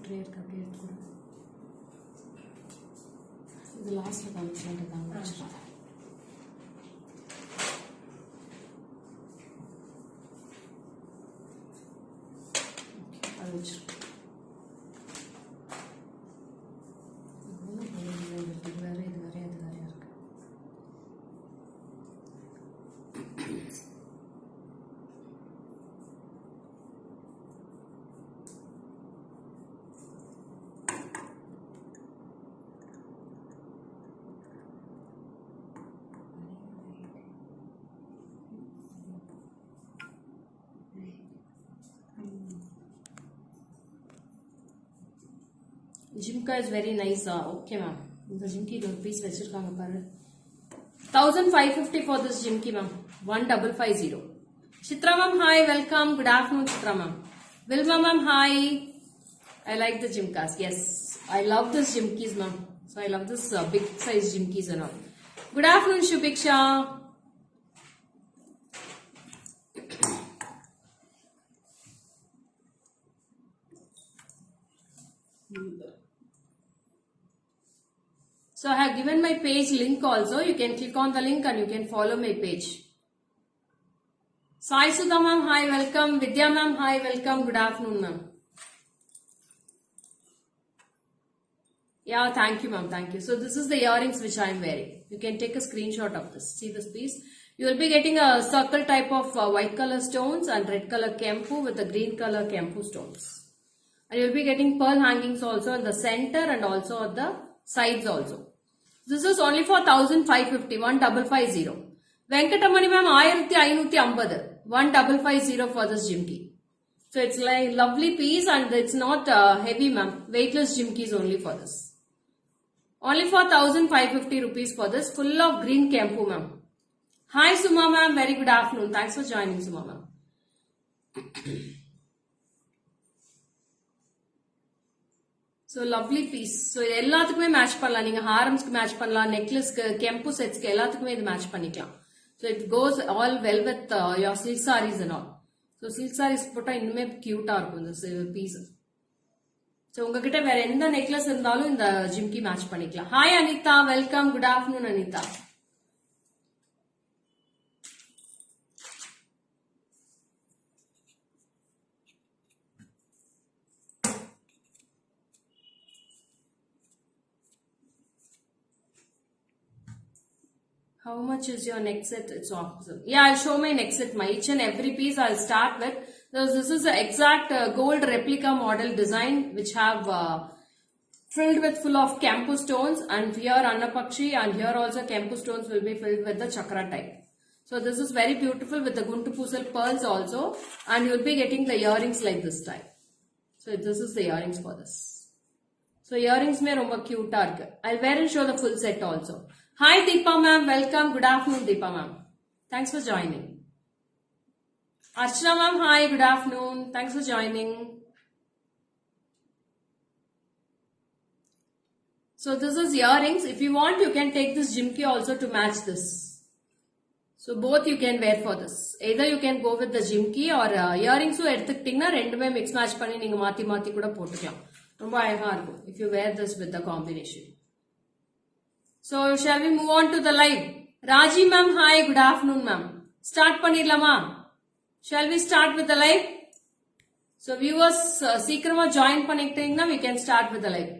Trade का पेड़ थोड़ा இது லாஸ்ட்ல காமிச்சேன் அது வச்சிருக்கேன் Jimka is very nice. Okay, ma'am. The Jimki piece vechirukanga paru. 1550 for this Jimki, ma'am. 1550. Chitra ma'am, hi. Welcome. Good afternoon, Chitra ma'am. Vilma ma'am, hi. I like the Jimkas. Yes, I love this Jimkis, ma'am. So I love this big size Jimkis and all. Good afternoon, Shubhiksha. So I have given my page link also. You can click on the link and you can follow my page. Sai Sudha ma'am, hi, welcome. Vidya ma'am, hi, welcome. Good afternoon, ma'am. Yeah, thank you, ma'am. Thank you. So this is the earrings which I am wearing. You can take a screenshot of this. See this piece. You will be getting a circle type of white color stones and red color kempu with the green color kempu stones. And you will be getting pearl hangings also in the center and also at the sides also. This is only for 1550, 1550. Venkatamani ma'am, 1550, 1550 for this Jimki. So it's like lovely piece and it's not heavy ma'am. Weightless Jimkis only for this. Only for 1550 rupees for this, full of green kempu ma'am. Hi Suma ma'am, very good afternoon. Thanks for joining Suma ma'am. So lovely piece. So எல்லாத்துக்குமே match பண்ணலாம். நீங்க ஹாரம்ஸ்க்கு match பண்ணலாம், நெக்லஸ்க்கு, கெம்பு செட்ஸ்க்கு எல்லாத்துக்குமே இது match பண்ணிக்கலாம். So it goes all well with your silk sarees and all. So silk sarees போட்டா இன்னுமே கியூட்டா இருக்கும் இந்த பீஸ். So உங்ககிட்ட வேற எந்த நெக்லஸ் இருந்தாலும் இந்த ஜிம்கி மேட்ச் பண்ணிக்கலாம். Hi Anita, welcome. Good afternoon Anita. How much is your neck set? It's awesome. Yeah, I'll show my neck set. Each and every piece I'll start with. This is the exact gold replica model design which have filled with full of kempu stones, and here Annapakshi and here also kempu stones will be filled with the chakra type. So this is very beautiful with the Guntu Pusal pearls also, and you will be getting the earrings like this type. So this is the earrings for this. So earrings mein romba cute ah irukku. I'll wear and show the full set also. Hi Deepa ma'am, welcome. Good afternoon Deepa ma'am. Thanks for joining. Archana ma'am, hi, good afternoon. Thanks for joining. So this is earrings. If you want, you can take this Jimki also to match this. So both you can wear for this. Either you can go with the Jimki or earrings எடுத்துக்கிட்டீங்கன்னா ரெண்டுமே mix match பண்ணி நீங்க மாத்தி மாத்தி கூட போட்டுக்கலாம். ரொம்ப அழகா இருக்கும் if you wear this with the combination. So shall we move on to the live? Raji ma'am, hi, good afternoon ma'am. Start பண்ணிடலாமா? Shall we start with the live? So viewers சீக்கிரமா join பண்ணிக்கிட்டீங்கன்னா we can start with the live.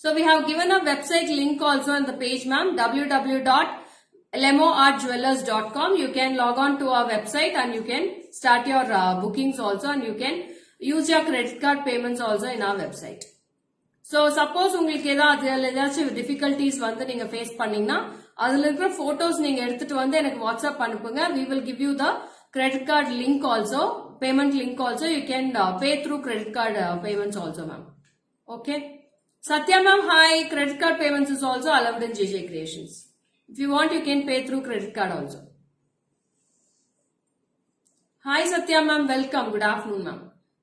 So we have given a website link also on the page ma'am, www.lemoartjewelers.com. You can log on to our website and you can start your bookings also, and you can use your credit card payments also in our website. So suppose உங்களுக்கு ஏதாச்சும் difficulties வந்து நீங்க face பண்ணீங்கன்னா அதுல இருக்கிற photos நீங்க எடுத்துட்டு வந்து எனக்கு வாட்ஸ்அப் அனுப்புங்க. We will give you the credit card link also, payment link also. You can pay through credit card payments also ma'am. Okay. Satya ma'am, hi. Credit card payments is also allowed in JJ Creations. If you want, you can pay through credit card also. Hi Satya ma'am, welcome. Good afternoon ma'am.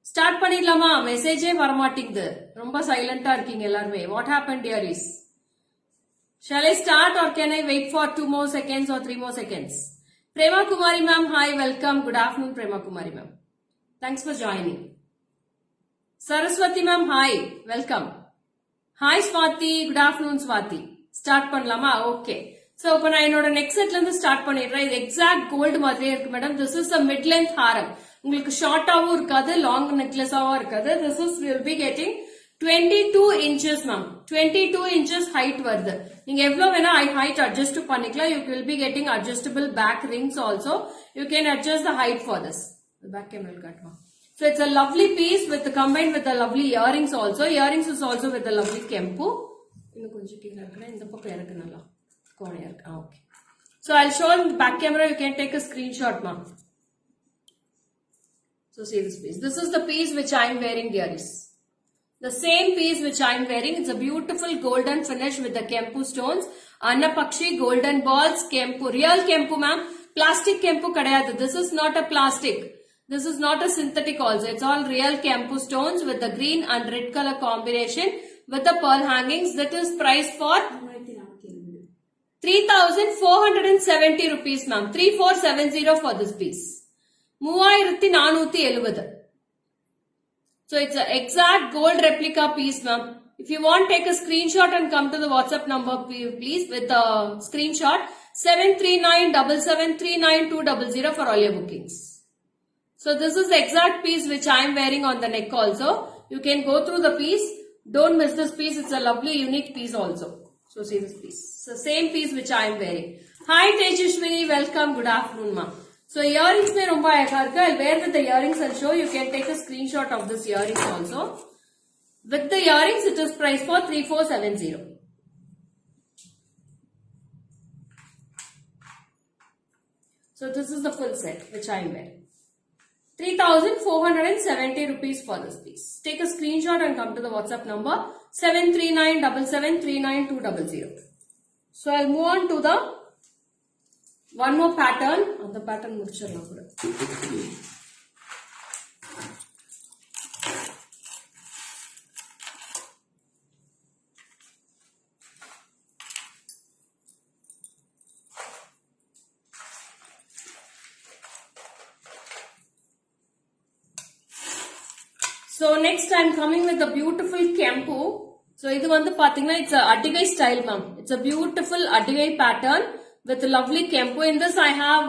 Start பண்ணிடலாமா? மெசேஜே வரமாட்டேங்குது. ரொம்ப சைலண்டா இருக்கீங்க எல்லாருமே. What happened dear is? Shall I start or can I wait for 2 more seconds or 3 more seconds? Prema Kumari ma'am, hi, welcome. Good afternoon, Prema Kumari ma'am. Thanks for joining. Saraswati ma'am, hi, welcome. Hi Swati, good afternoon Swati. Start பண்ணலாமா? Okay. So, இப்போ நான் என்னோட next செட்ல இருந்து start பண்ணிடுறேன். இது exact gold மாதிரியே இருக்கு madam. This is a mid length ஹாரம். உங்களுக்கு ஷார்ட்டாவும் இருக்காது, லாங் நெக்லஸாவும் இருக்காது. This is will be getting 22 inches ma'am. 22 inches height வருது. நீங்க எவ்வளவு வேணா height adjust பண்ணிக்கலாம். You will be getting adjustable back rings also. You can adjust the height for this. The back camera will cut ma. So it's a lovely piece with combined with the lovely earrings also. Earrings is also with the lovely kempu. இன்னும் கொஞ்சம் கீழ இருக்குனா இந்த பக்கம் இருக்கு நல்லா. கோணையா இருக்கு. Okay. So I'll show in the back camera. You can take a screenshot ma'am. So see this piece. This is the piece which I am wearing, dearies. The same piece which I am wearing. It's a beautiful golden finish with the kempu stones. Annapakshi golden balls kempu. Real kempu ma'am. Plastic kempu kadayadu. This is not a plastic. This is not a synthetic also. It's all real kempu stones with the green and red color combination with the pearl hangings. That is priced for 3,470 rupees ma'am. 3,470 for this piece. 3,470. So it's an exact gold replica piece ma'am. If you want, take a screenshot and come to the WhatsApp number please with the screenshot 73977399200 for all your bookings. So this is the exact piece which I am wearing on the neck also. You can go through the piece. Don't miss this piece. It's a lovely unique piece also. So see this piece. It's the same piece which I am wearing. Hi Tejashwini, welcome. Good afternoon ma'am. So earrings mein romba ayaka irukku. I'll wear with the earrings and show. You can take a screenshot of this earrings also. With the earrings it is priced for 3,470. So this is the full set which I am wearing. 3,470 rupees for this piece. Take a screenshot and come to the WhatsApp number 73977399200. So I'll move on to the one more pattern. On the pattern mudichiralam kuda. So next I'm coming with a beautiful kempu. So இது வந்து பாத்தீங்கன்னா it's a adigai style ma'am. It's a beautiful adigai pattern with a lovely kempu. In this I have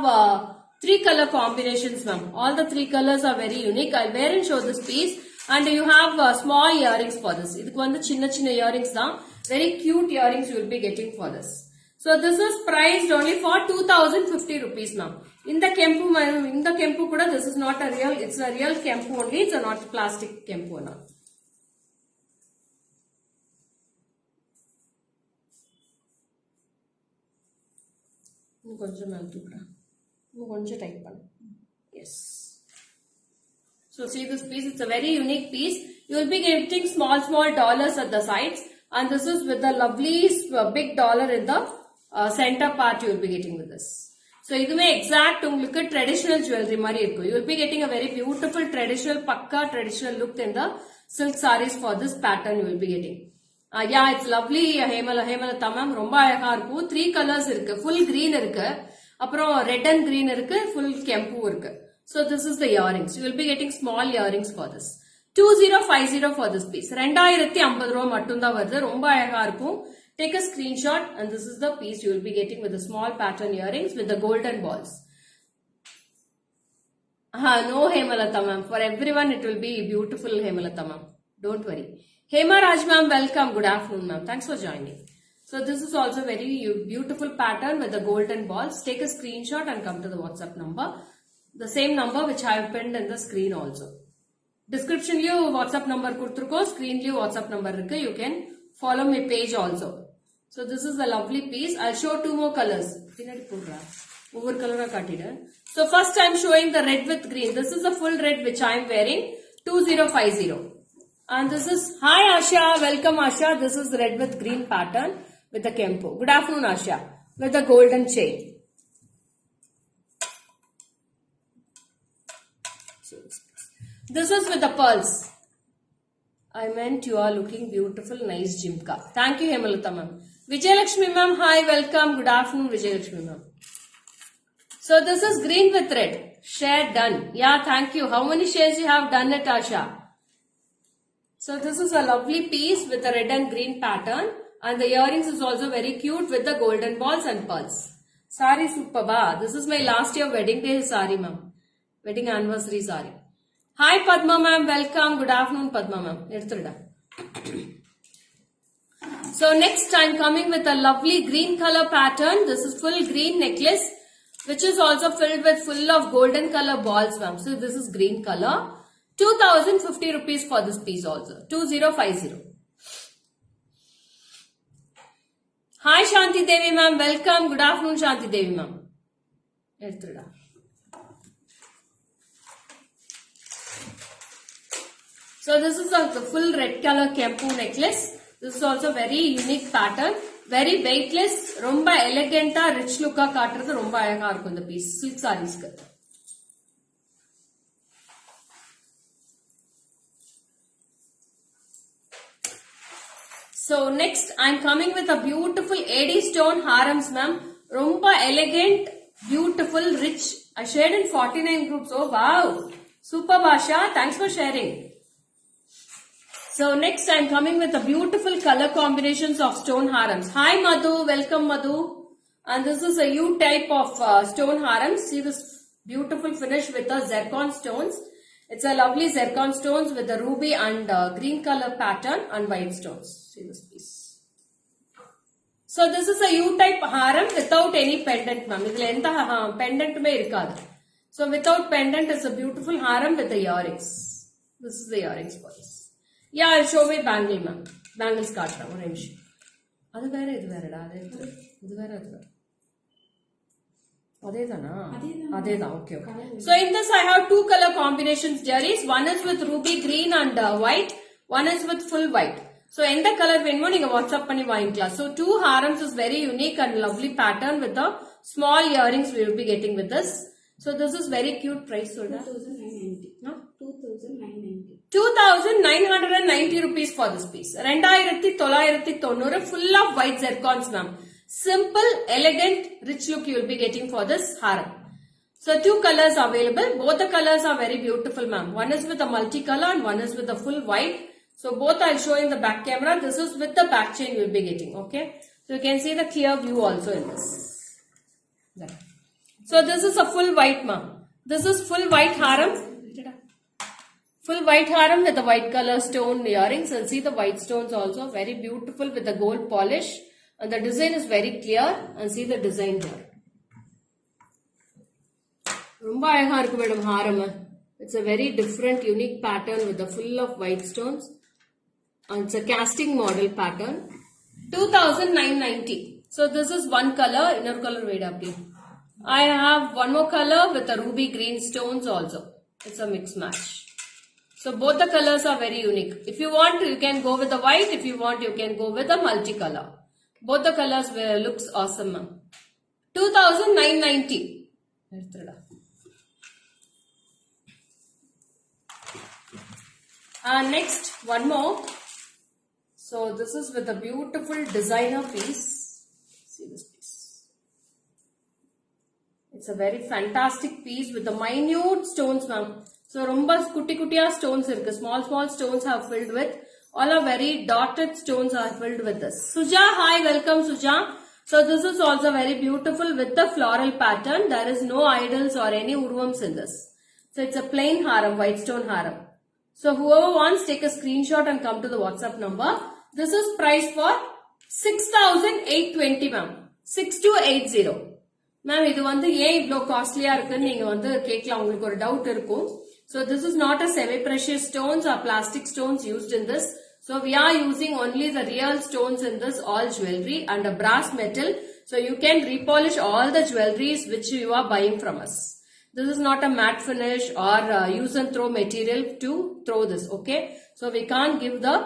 3 color combinations ma'am. All the 3 colors are very unique. I'll wear and show this piece. And you have small earrings for this. இதுக்கு வந்து சின்ன சின்ன earrings தான். Very cute earrings you will be getting for this. So this is priced only for 2,050 rupees ma'am. In the kempu kuda this is not a real, it's a real kempu only, it's a not plastic kempu na. Yes. So see this piece, it's a very unique piece. You will be getting small dollars at the sides, and this is with the lovely big dollar in the center part you will be getting with this. So இதுமே exact உங்களுக்கு traditional jewelry மாதிரி இருக்கும். You will be getting a very beautiful traditional pakka traditional look in the silk sarees for this pattern you will be getting. Yeah, it's lovely. Hemalata ma'am ரொம்ப அழகா இருக்கும். 3 colors இருக்கு. Full green இருக்கு. அப்புறம் red and green இருக்கு. Full kempu இருக்கு. So this is the earrings. You will be getting small earrings for this. 2050 for this piece. 2050 ரூபாய் மட்டும் தான் வருது. ரொம்ப அழகா இருக்கும். Take a screenshot and this is the piece you will be getting with the small pattern earrings with the golden balls. No Hemalata ma'am. For everyone it will be beautiful Hemalata ma'am. Don't worry. Hema Raj ma'am, welcome. Good afternoon ma'am. Thanks for joining. So this is also very beautiful pattern with the golden balls. Take a screenshot and come to the WhatsApp number. The same number which I have pinned in the screen also. Description liyo WhatsApp number kuduthirukkom, screen liyo WhatsApp number irukku. You can follow my page also. So this is the lovely piece. I'll show 2 more colors. Over color So first I'm showing the red with green. This is the full red which I am wearing. 2050. And this is, hi Asha, welcome Asha. This is red with green pattern with the kempu. Good afternoon Asha. With the golden chain. This is with the pearls. I meant you are looking beautiful, nice Jimka. Thank you Hemalata ma'am. Vijayalakshmi ma'am, hi, welcome. Good afternoon, Vijayalakshmi ma'am. So this is green with red. Share done. Yeah, thank you. How many shares you have done, Natasha? So this is a lovely piece with a red and green pattern. And the earrings is also very cute with the golden balls and pearls. Sari superba. This is my last year wedding day sari ma'am. Wedding anniversary sari. Hi Padma ma'am, welcome. Good afternoon Padma ma'am. Eduthuda. So next I'm coming with a lovely green color pattern. This is full green necklace which is also filled with full of golden color balls ma'am. So this is green color. 2050 rupees for this piece also. 2050. Hi Shanti Devi ma'am, welcome. Good afternoon Shanti Devi ma'am. Eduthuda. So this is the full red color kempu necklace. This is also very unique pattern. Very weightless. Romba elegant rich look காட்டுறது ரொம்ப அழகா இருக்கும் இந்த piece. Silk sarees க்கு. So next I'm coming with a beautiful AD stone harams ma'am. Romba elegant, beautiful, rich. I shared in 49 groups. Oh wow. Super Basha. Thanks for sharing. So next I'm coming with a beautiful color combinations of stone harams. Hi Madhu, welcome Madhu. And this is a U type of stone harams. See this beautiful finish with the zircon stones. It's a lovely zircon stones with the ruby and green color pattern and white stones. See this piece. So this is a U type haram without any pendant ma'am. Idhula entha pendant me irukadu. So without pendant is a beautiful haram with the earrings. This is the earrings for this. Yeah, I'll show me bangle ma'am. Bangles காட்டுறேன் ஒரு நிமிஷம். அது வேற இது வேறடா. இது வேற அது. அதேதானா? அதேதான். Okay. So in this I have two color combinations dearies. One is with ruby green and white. One is with full white. So எந்த color வேணுமோ நீங்க WhatsApp பண்ணி வாங்கிக்கலாம். So two harams is very unique and lovely pattern with the small earrings we will be getting with this. So this is very cute price சொல்றேன். 2990. No? 2990 rupees for this piece. 2990 full of white zircons ma'am. Simple, elegant, rich look you will be getting for this haram. So two colors available. Both the colors are very beautiful ma'am. One is with a multicolor and one is with a full white. So both I'll show in the back camera. This is with the back chain you will be getting. Okay. So you can see the clear view also in this. There. So this is a full white ma'am. This is full white haram. Full white haram with the white color stone earrings, and see the white stones also very beautiful with the gold polish, and the design is very clear, and see the design here. Romba அழகா இருக்கு madam haram. It's a very different unique pattern with the full of white stones, and it's a casting model pattern. 2990. So this is one color, inner color wait up here. I have one more color with the ruby green stones also. It's a mix match. So both the colors are very unique. If you want, you can go with the white. If you want, you can go with the multicolor. Both the colors looks awesome. 2990. Next, one more. So this is with a beautiful designer piece. See this piece. It's a very fantastic piece with the minute stones ma'am. So romba kutti kuttiya stones irukku. Small stones are filled with. All are very dotted stones are filled with this. Suja, hi, welcome Suja. So this is also very beautiful with the floral pattern. There is no idols or any urvams in this. So it's a plain haram, white stone haram. So whoever wants, take a screenshot and come to the WhatsApp number. This is priced for 6,820 ma'am. 6280. Ma'am, இது வந்து ஏன் இவ்ளோ காஸ்ட்லியா இருக்குன்னு நீங்க வந்து கேட்கலாம், உங்களுக்கு ஒரு டவுட் இருக்கும். So this is not a semi-precious stones or plastic stones used in this. So we are using only the real stones in this all jewelry and a brass metal. So you can repolish all the jewelries which you are buying from us. This is not a matte finish or use and throw material to throw this. Okay. So we can't give the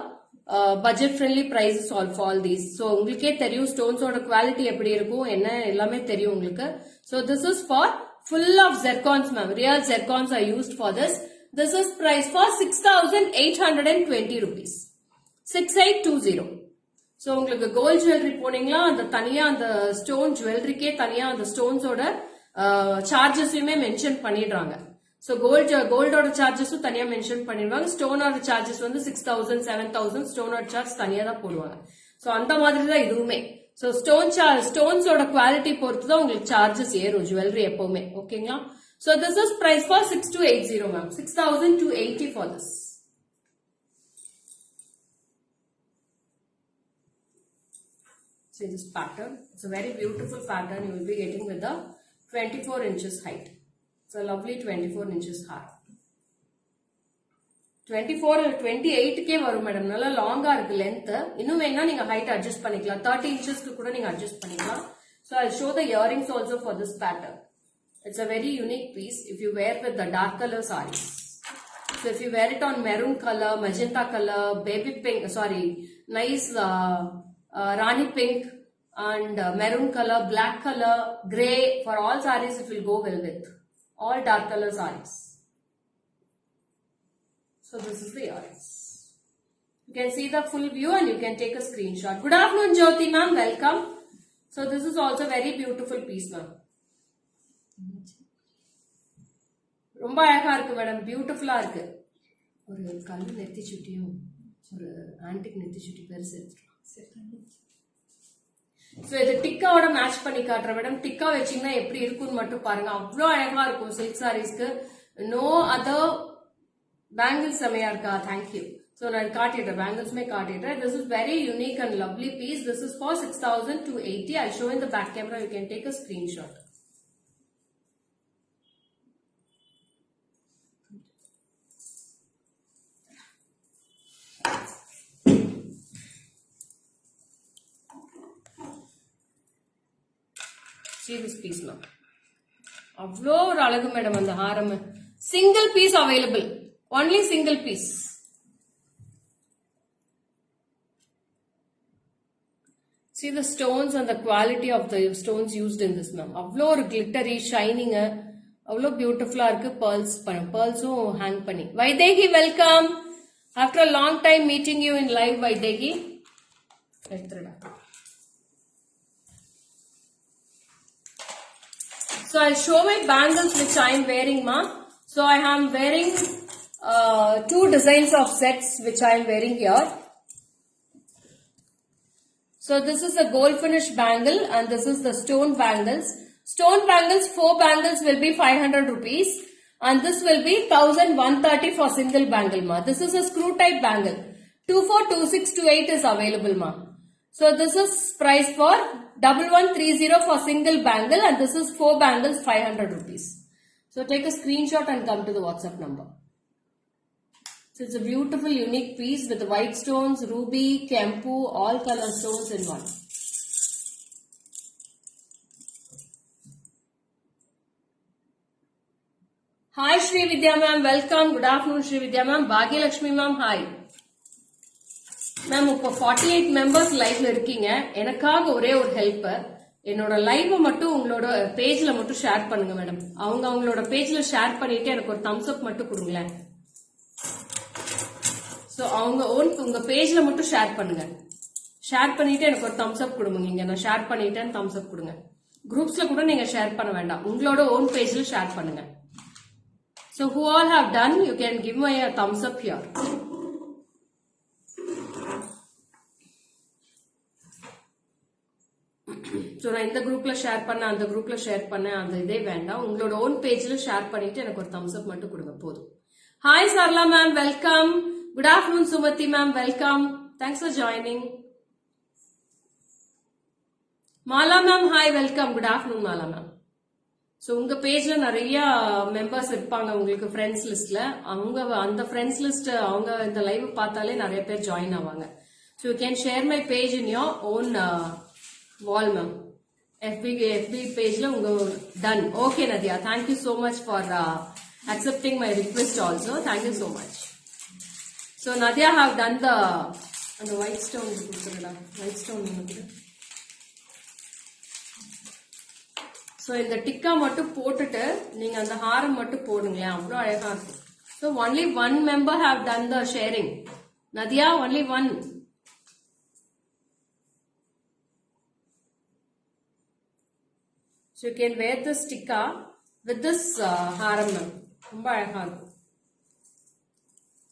budget friendly prices all for all these. So உங்களுக்கே தெரியும் stones ஓட quality எப்படி இருக்கும் என்ன எல்லாமே தெரியும் உங்களுக்கு. So this is for full of zircons ma'am. Real zircons are used for this. This is priced for 6,820 rupees. 6820. So உங்களுக்கு கோல்ட் ஜுவல்லரி போனீங்களா அந்த தனியா அந்த ஸ்டோன் ஜுவல்லரிக்கே தனியா அந்த ஸ்டோன்ஸோட சார்ஜஸையுமே மென்ஷன் பண்ணிடுறாங்க. ஸோ கோல்டோட சார்ஜஸும் தனியா மென்ஷன் பண்ணிடுவாங்க. ஸ்டோனோட சார்ஜஸ் வந்து 6000 7000 ஸ்டோனோட சார்ஜ் தனியா தான் போடுவாங்க. ஸோ அந்த மாதிரி தான் இதுவுமே. ஸோ ஸ்டோன்ஸோட குவாலிட்டி பொறுத்து தான் உங்களுக்கு சார்ஜஸ் ஏறும் ஜுவல்லரி எப்பவுமே. ஓகேங்களா? So this is price for 6280 ma'am. 6280 for this. See this pattern. It's a very beautiful pattern you will be getting with the 24 inches height. It's a lovely 24 inches hair. 24 28k வரும் madam. நல்ல லாங்கா இருக்கு length. இன்னும் வேணா நீங்க height adjust பண்ணிக்கலாம். 30 inchesக்கு கூட நீங்க அட்ஜஸ்ட் பண்ணிக்கலாம். So I'll show the earrings also for this pattern. It's a very unique piece if you wear with the dark color sarees. So if you wear it on maroon color, magenta color, baby pink, nice Rani pink and maroon color, black color, grey, for all sarees it will go well with. All dark color sarees. So this is the earrings. You can see the full view and you can take a screenshot. Good afternoon Jyoti ma'am, welcome. So this is also very beautiful piece ma'am. ரொம்ப அழகா இருக்கு madam, பியூட்டிஃபுல்லா இருக்கு. ஒரு கல்லு நெத்தி சுட்டியும் ஒரு antique நெத்தி சுட்டி பெருசு எடுத்துக்கலாம். சோ இது டிக்காவோட மேட்ச் பண்ணி காட்டுற மேடம். டிக்கா வச்சீங்கன்னா எப்படி இருக்குன்னு மட்டும் பாருங்க. அவ்வளோ அழகா இருக்கும் சில்க் சாரீஸ்க்கு. நோ அதர் பேங்கிள்ஸ் செமையா இருக்கா? தேங்க்யூ. சோ நான் காட்டிடுறேன், பேங்கிள்ஸ்மே காட்டிடுறேன். This is very unique and lovely piece. This is for 6280. I show in the back camera. You can take a screenshot. See this piece now. அவ்வளோ ஒரு அழகு மேடம் அந்த ஹாரம். Single piece available, only single piece. See the stones and the quality of the stones used in this ma'am. அவ்வளோ ஒரு glittery shining, அவ்வளோ பியூட்டிஃபுல்லா இருக்கு. pearlsum ஹேங் பண்ணி. Vaidehi welcome. After a long time meeting you in live Vaidehi. எடுத்துடா. So I'll show my bangles which I am wearing ma. So I am wearing 2 designs of sets which I am wearing here. So this is a gold finish bangle and this is the stone bangles. Stone bangles, 4 bangles will be 500 rupees and this will be 1130 for single bangle ma. This is a screw type bangle. 242628 is available ma. So this is price for 1130 for single bangle and this is 4 bangles 500 rupees. So take a screenshot and come to the WhatsApp number. So it's a beautiful unique piece with white stones, ruby, kempu, all color stones in one. Hi Shri Vidya ma'am, welcome. Good afternoon Shri Vidya ma'am. Bhagya Lakshmi ma'am, hi. Ma'am இப்போ 48 members லைவ்ல இருக்கீங்க. எனக்காக ஒரே ஒரு helper, என்னோட live மட்டும் உங்களோட பேஜ்ல மட்டும் ஷேர் பண்ணுங்க மேடம். அவங்களோட பேஜ்ல ஷேர் பண்ணிட்டு எனக்கு ஒரு தம்ஸ் அப் மட்டும் கொடுங்களேன். சோ உங்க பேஜ்ல மட்டும் ஷேர் பண்ணுங்க. ஷேர் பண்ணிட்டு எனக்கு ஒரு தம்ஸ் அப் கொடுங்க. நீங்க நான் ஷேர் பண்ணிட்டேன்னு தம்ஸ் அப் கொடுங்க. குரூப்ஸ்ல கூட நீங்க ஷேர் பண்ண வேண்டாம், உங்களோட ஓன் பேஜ்ல ஷேர் பண்ணுங்க. So who all have done, you can give me a thumbs up here. So நான் இந்த குரூப்ல ஷேர் பண்ண, அந்த குரூப்ல ஷேர் பண்ண, அந்த இதே வேண்டாம், உங்களோட ஓன் பேஜ்ல ஷேர் பண்ணிட்டு எனக்கு ஒரு thumbs up மட்டும் கொடுங்க போதும். Hi Sarala ma'am, welcome. Good afternoon Sumathi ma'am, welcome. Thanks for joining. Mala ma'am, hi, welcome. Good afternoon Mala ma'am. So உங்க பேஜ்ல நிறைய மெம்பர்ஸ் இருப்பாங்க உங்களுக்கு ஃப்ரெண்ட்ஸ் லிஸ்ட்ல. அவங்க அந்த ஃப்ரெண்ட்ஸ் லிஸ்ட் அவங்க இந்த லைவ் பார்த்தாலே நிறைய பேர் ஜாயின் ஆவாங்க. So you can share my page in your own wall ma'am. FB பேஜ்ல உங்க டன். Okay Nadiya, thank you so much for accepting my request also. Thank you so much. So Nadia have done the white stone. White stone. So இந்த டிக்கா மட்டும் போட்டுட்டு நீங்க அந்த ஹாரம் மட்டும் போடுங்களேன், அவ்வளோ அழகா இருக்கும். So only one member have done the sharing. Nadia, only one. So you can wear this tikka with this haram ma'am. Romba azhaga irukum.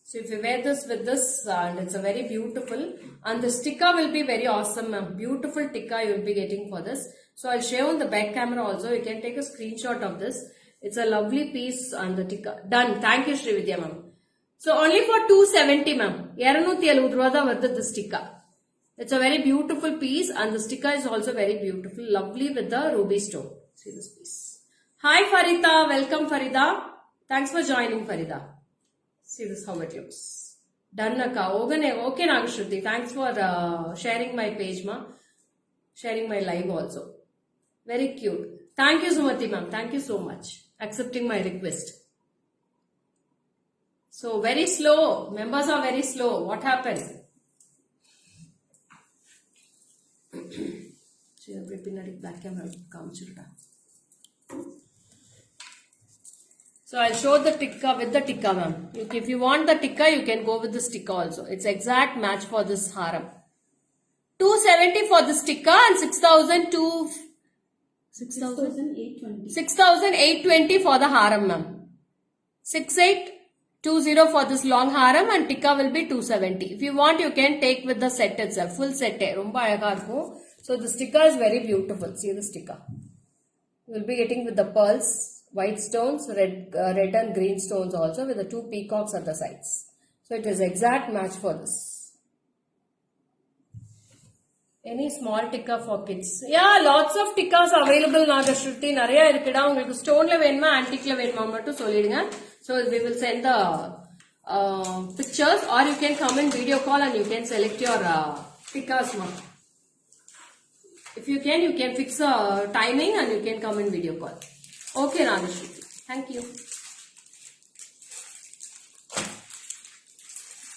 So if you wear this with this and it's a very beautiful and the tikka will be very awesome ma'am. Beautiful tikka you will be getting for this. So I'll show on the back camera also. You can take a screenshot of this. It's a lovely piece and the tikka. Done. Thank you Srividya ma'am. So only for 270 ma'am. 270 rupaya worth this tikka. It's a very beautiful piece and the sticker is also very beautiful. Lovely with the ruby stone. See this piece. Hi Farida. Welcome Farida. Thanks for joining Farida. See this how it looks. Done akka. Okay Nagashruti. Thanks for sharing my page ma. Sharing my live also. Very cute. Thank you Sumati ma'am. Thank you so much. Accepting my request. So very slow. Members are very slow. What happened? Back camera. So I'll show the tikka with the tikka ma'am. If you want the tikka, you can go with this tikka also. It's exact match for this haram. 270 for this tikka and 6,820 for the haram ma'am. 6820 for this long haram and tikka will be 270. If you want, you can take with the set itself. Full set. Romba azhaga irukum. So this tikka is very beautiful. See this tikka. You will be getting with the pearls, white stones, red and green stones also with the two peacocks at the sides. So it is exact match for this. Any small tikka for kids? Yeah, lots of tikkas available now. The shruti nariya irukida. Ungalku stone la venuma, antique la venuma mattu sollidunga. So we will send the pictures or you can come in video call and you can select your tikkas ma. If you can fix a timing and you can come in video call. Okay, Nagashruti. Thank you.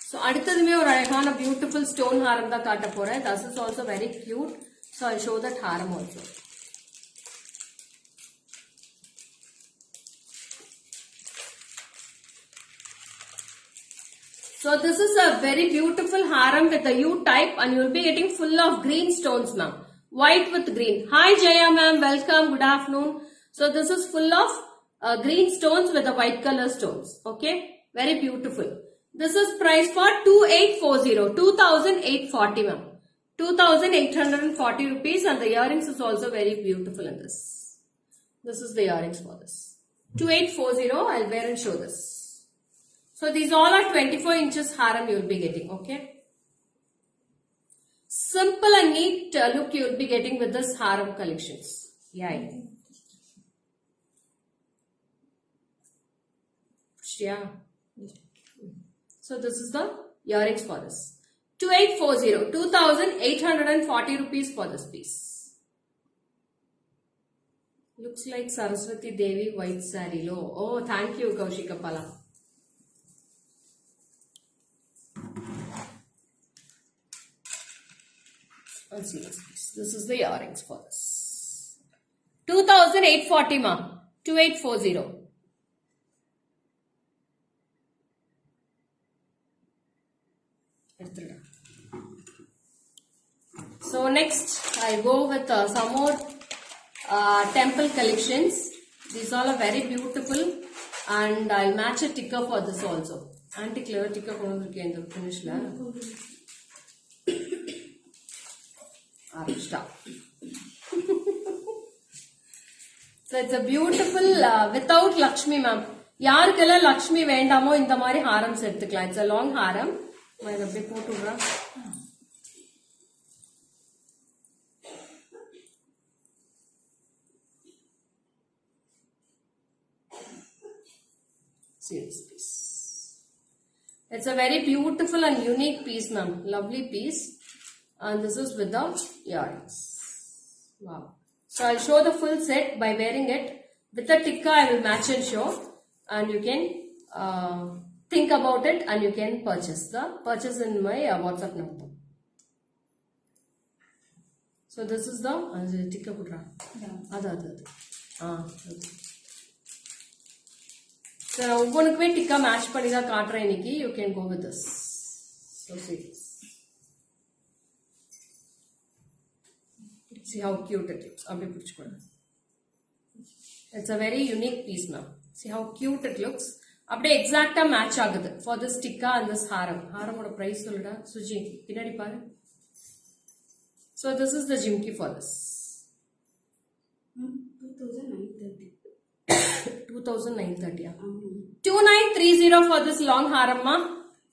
So, அடுத்ததுமே ஒரு அழகான beautiful stone haram தான் காட்ட போறேன். This is also very cute. So, I'll show that haram also. So, this is a very beautiful haram with a U type and you will be getting full of green stones ma'am. White with green. Hi Jaya ma'am. Welcome. Good afternoon. So, this is full of green stones with the white color stones. Okay. Very beautiful. This is price for 2840. 2840 ma'am. 2840 rupees and the earrings is also very beautiful in this. This is the earrings for this. 2840. I'll wear and show this. So these all are 24 inches haram you will be getting. Okay. Simple and neat look you will be getting with this haram collections. Yeah. Yeah. So this is the earrings for this. 2840. 2840 rupees for this piece. Looks like Saraswati Devi white saree. Oh, thank you Kaushika Pala. Let's see this piece. This is the earrings for this. 2840 ma. 2840. So next I go with some more temple collections. These all are very beautiful and I'll match a tikka for this also. Antique leather tikka finish la. So it's a beautiful without Lakshmi ma'am. Yarukella Lakshmi vendamo indha mari harams eduthukalam. It's a long haram. I will be put over. See this piece. It's a very beautiful and unique piece, ma'am. Lovely piece. And this is with the earrings. Wow. So I'll show the full set by wearing it. With the tikka, I will match and show. And you can think about it and you can purchase in my WhatsApp number. So this is the tikka pudra. So உங்களுக்கு tikka match பண்ணி தான் காட்றேன் இன்னைக்கு. You can go with this. So see this. See how cute it looks. அப்படியே புடிச்சுக்கோங்க. It's a very unique piece, ma'am. See how cute it looks. அப்படியே எக்ஸாக்டா match ஆகுது for this tikka and this haram. Haramoட price சொல்லுடா சுஜி பின்னாடி பாரு. So this is the jimki for this. 2930. 2930 for this long haram, ma.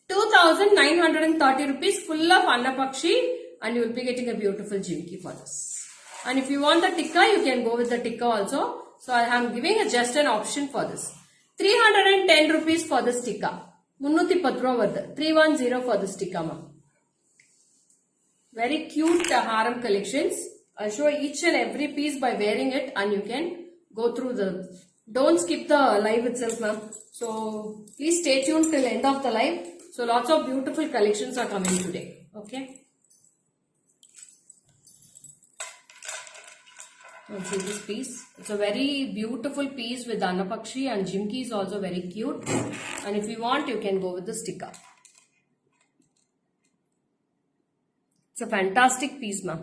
2930 rupees full of annapakshi, and you will be getting a beautiful jimki for this. And if you want the tikka, you can go with the tikka also. So I am giving just an option for this. 310 rupees for this tikka. 310 rupees varudhu. 310 for this tikka, ma. Very cute haram collections. I'll show each and every piece by wearing it, and you can go through the. Don't skip the live itself, ma'am. So please stay tuned till end of the live. So lots of beautiful collections are coming today. Okay. See this piece. It's a very beautiful piece with Annapakshi, and Jimki is also very cute. And if you want, you can go with the sticker. It's a fantastic piece, ma'am.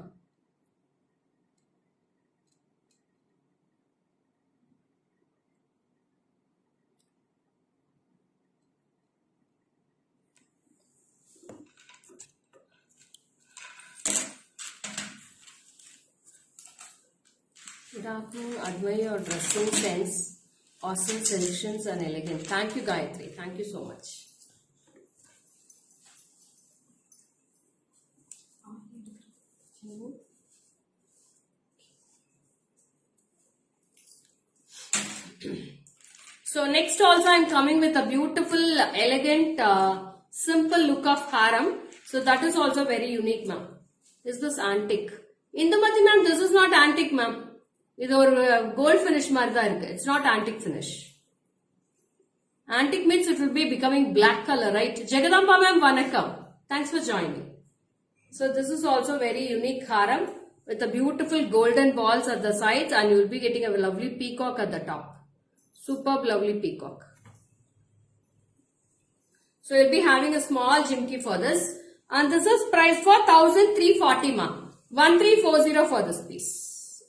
Good afternoon. Admire your dressing sense, awesome selections and elegant. Thank you, Gayatri. Thank you so much. So next also I am coming with a beautiful, elegant, simple look of haram. So that is also very unique, ma'am. Is this antique? Indumati ma'am, this is not antique, ma'am. இது ஒரு gold finish மாதிரி தான் இருக்கு. It's not antique finish. Antique means it will be becoming black color, right? Jagadamba ma'am, vanakkam. Thanks for joining. So this is also very unique haram with the beautiful golden balls at the sides, and you will be getting a lovely peacock at the top. Superb lovely peacock. So you'll be having a small jimki for this, and this is priced for 1340 ma'am. 1340 for this piece.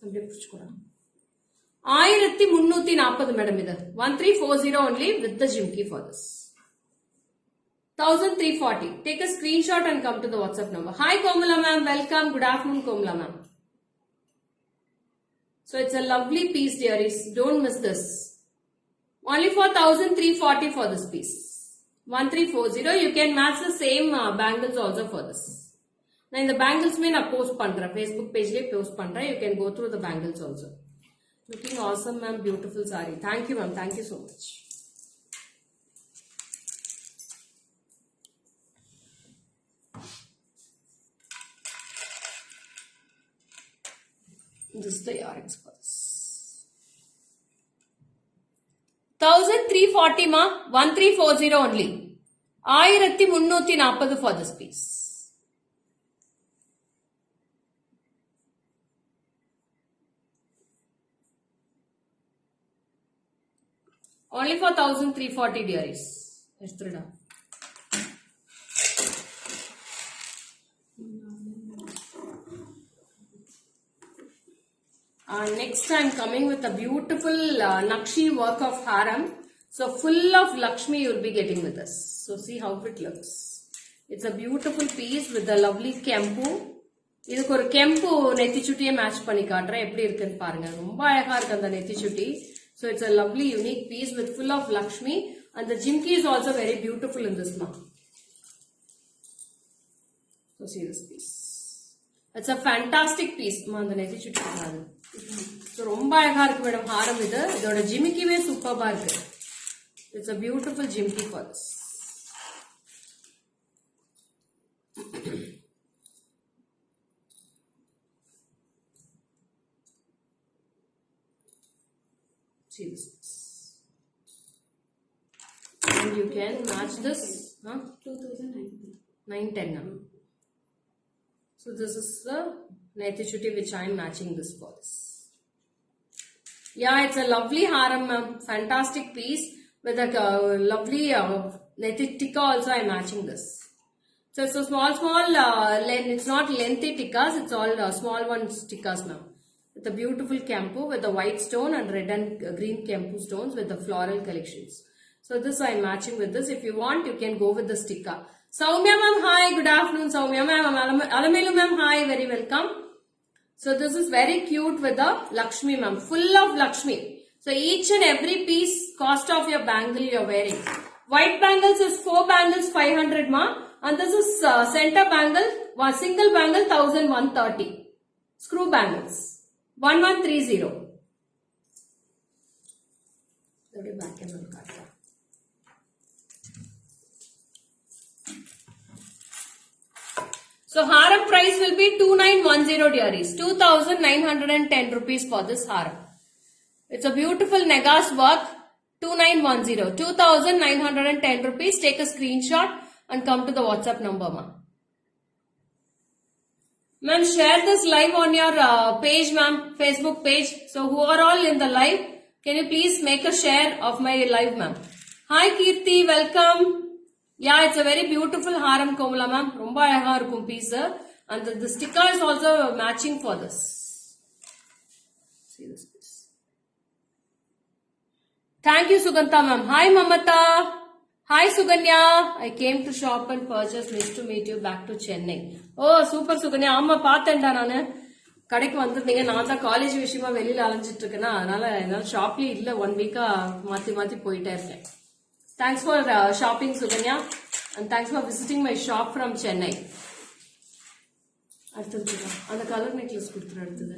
1340 madam idu. 1340 only with the jimki for this. 1340. Take a screenshot and come to the WhatsApp number. Hi Komala ma'am, welcome. Good afternoon Komala ma'am. So it's a lovely piece, dearies. Don't miss this. Only for 1340 for this piece. 1340. You can match the same bangles also for this. Now in the bangles mein na post pandra. Facebook page le post pandra. You can go through the bangles also. Looking awesome ma'am. Beautiful saree. Thank you ma'am. Thank you so much. This is the earrings for this. 1340 ma, 1340 only. 1340 for this piece. Only for 1340 dearies. Estrada. Next I am coming with a beautiful Nakshi work of haram. So full of Lakshmi you will be getting with us. So see how it looks. It's a beautiful piece with a lovely kempu. இதுக்கு ஒரு கெம்பு நெத்தி சுட்டியை match பண்ணி காட்டுறேன் எப்படி இருக்குன்னு பாருங்க. ரொம்ப அழகா இருக்கு அந்த நெத்தி சுட்டி. So it's a lovely unique piece with full of Lakshmi, and the jimki is also very beautiful in this month. So see this piece. It's a fantastic piece. அந்த நெத்தி சுட்டி பாருங்க. So ரொம்ப அழகா இருக்கு மேடம் ஹாரம் இது. இதோட ஜிமிக்கிவே சூப்பர்பா இருக்கு. It's a beautiful jimki for this. See this. And you can match this. 910. So this is the Neti Chutti which I am matching this for this. Yeah, it's a lovely haram, fantastic piece with a lovely Neti tikka also I am matching this. So it's a small, it's not lengthy tikkas, it's all small ones tikkas now. With with a beautiful kempu with the white stone and red and green kempu stones with the floral collections. So this I'm matching with this. If you want, you can go with the sticker. Soumya ma'am, hi. Good afternoon, Soumya ma'am. Alamelu ma'am, hi. Very welcome. So this is very cute with the Lakshmi ma'am. Full of Lakshmi. So each and every piece cost of your bangle you're wearing. White bangles is 4 bangles 500 ma. And this is center bangle, one single bangle 1130. Screw bangles 1130. So haram price will be 2910 dearies. 2910 rupees for this haram. It's a beautiful Negas work. 2910. 2910 rupees. Take a screenshot and come to the WhatsApp number, ma'am. Ma'am, share this live on your page, ma'am, Facebook page. So who are all in the live, can you please make a share of my live, ma'am? Hi Kirti, welcome. Yeah, it's a very beautiful haram komala, ma'am. Romba alaga irukum piece. And the sticker is also matching for this. See this piece. Thank you, Suganta, ma'am. Hi Mamata. Hi Suganya, I came to shop and purchase. Nice to meet you. Back to Chennai. Oh, super Suganya. Amma paatenda nanu. கடைக்கு வந்திருந்தீங்க. நான் தான் college விஷயமா வெளியில அலைஞ்சிட்டு இருக்கேன்னா அதனால என்னால ஷாப்லயே இல்ல 1 வீக்கா மாத்தி போயிட்டே இருக்கேன். Thanks for shopping Suganya and thanks for visiting my shop from Chennai. அடுத்தது அந்த கலர் நெக்லஸ் கொடுத்துரு அடுத்தது.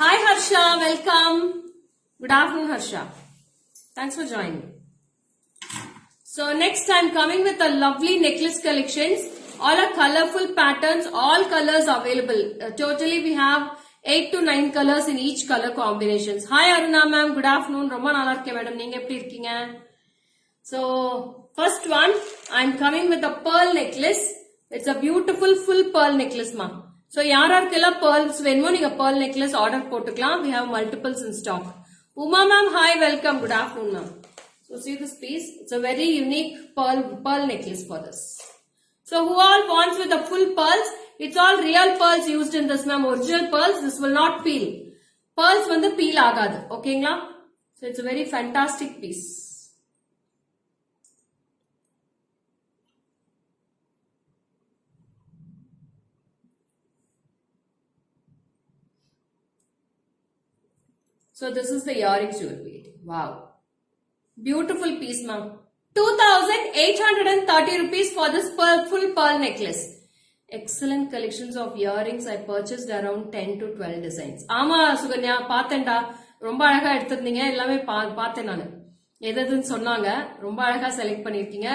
Hi Harsha, welcome. Good afternoon Harsha. Thanks for joining. So next I'm coming with a lovely necklace collections. All are colorful patterns, all colors available. Totally we have 8 to 9 colors in each color combinations. Hi Aruna ma'am, good afternoon. Romba nalla irukke madam, neenga eppadi irkeenga? So first one, I'm coming with a pearl necklace. It's a beautiful full pearl necklace ma'am. So யாரார்க்கெல்லாம் pearls வேணுமோ நீங்க pearl necklace order போட்டுக்கலாம். We have multiples in stock. Uma ma'am, hi, welcome. Good afternoon ma'am. So see this piece. It's a very unique pearl necklace for this. So who all wants with the full pearls? It's all real pearls used in this ma'am. Original pearls. This will not peel. Pearls வந்து peel ஆகாது. ஓகேங்களா? So it's a very fantastic piece. So this is the earrings you will be getting. Wow. Beautiful piece ma'am. 2,830 rupees for this full pearl necklace. Excellent collections of earrings. I purchased around 10 to 12 designs. Ama Suganya, பாத்தேன்டா. ரொம்ப அழகா எடுத்துருந்தீங்க. எல்லாமே பார்த்தேன் நானு. எதுன்னு சொன்னாங்க. ரொம்ப அழகா select பண்ணிருக்கீங்க.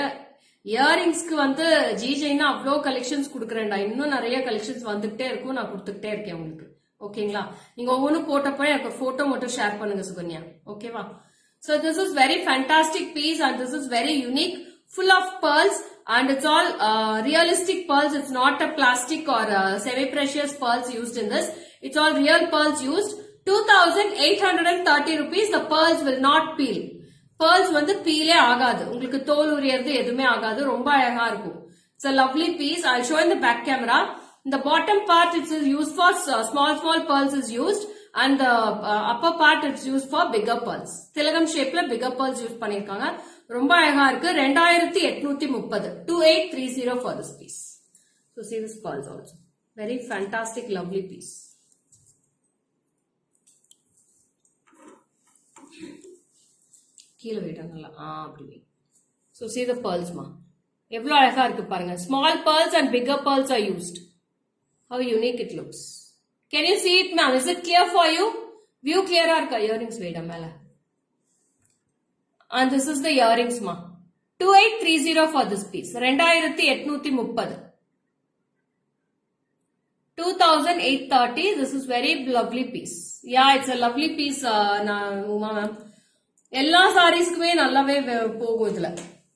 இயரிங்ஸ்க்கு வந்து ஜிஜேனா அவ்வளோ கலெக்ஷன்ஸ் கொடுக்குறேன்டா. இன்னும் நிறைய கலெக்ஷன்ஸ் வந்துகிட்டே இருக்கும். நான் கொடுத்துக்கிட்டே இருக்கேன் உங்களுக்கு. ஓகேங்களா? நீங்க ஒவ்வொன்றும் போட்டப்போ எனக்கு போட்டோ மட்டும் ஷேர் பண்ணுங்க சுகன்யா. ஓகேவா? So this is very fantastic piece and this is very unique, full of pearls and it's all realistic pearls. It's not a plastic or semi-precious pearls used in this. It's all real pearls used. 2,830 rupees. The pearls will not peel. Pearls வந்து Pelé ஆகாது. உங்களுக்கு தோல் உரியறது எதுவுமே ஆகாது. ரொம்ப அழகா இருக்கும். It's a lovely piece. I'll show in the back camera. In the bottom part it is used for small pearls is used and the upper part it's used for bigger pearls. Tilagam shape la bigger pearls use பண்ணிருக்காங்க. ரொம்ப அழகா இருக்கு. 2830. 2830 for this piece. So see this pearls also. Very fantastic lovely piece. கீழ வைட்டாங்கல அப்படி. So see the pearls ma. எவ்வளவு அழகா இருக்கு பாருங்க. Small pearls and bigger pearls are used. How unique it looks. Can you see it ma'am? Is it clear for you? View clear irka earrings veda mela. And this is the earrings ma. 2830 for this piece. 2830. 2,830. This is very lovely piece. Yeah, it's a lovely piece Uma ma'am. Ella sarees kume nallave pogum idla.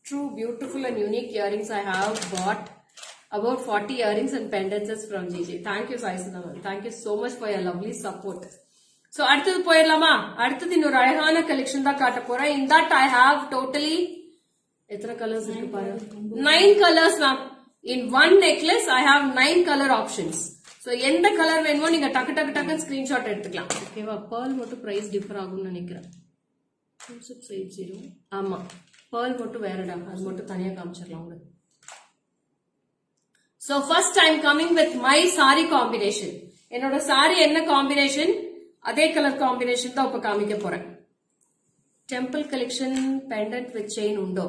True beautiful and unique earrings I have bought. About 40 earrings and pendants from GJ. Thank you, Saisana. Thank you so much for your lovely support. So, அடுத்தது போயிடலாமா? அடுத்தது இன்னொரு அழகான collection தான் காட்ட போறேன். In that I have totally எத்தனை colors இருக்கு பாருங்க. 9 colors ma'am. In one necklace, I have 9 color options. So, எந்த கலர் வேணுமோ நீங்க டக்கு டக்கு டக்குன்னு ஸ்கிரீன்ஷாட் எடுத்துக்கலாம். ஓகேவா? pearl மட்டும் பிரைஸ் டிஃபர் ஆகும்னு நினைக்கிறேன். 2680. ஆமா. pearl மட்டும் வேறடா. அது மட்டும் தனியா காமிச்சிரலாம் உங்களுக்கு. So, first I am coming with my saree combination. என்னோட saree என்ன combination? அதே கலர் combination தான் இப்ப காமிக்க போறேன். Temple collection pendant with chain undo.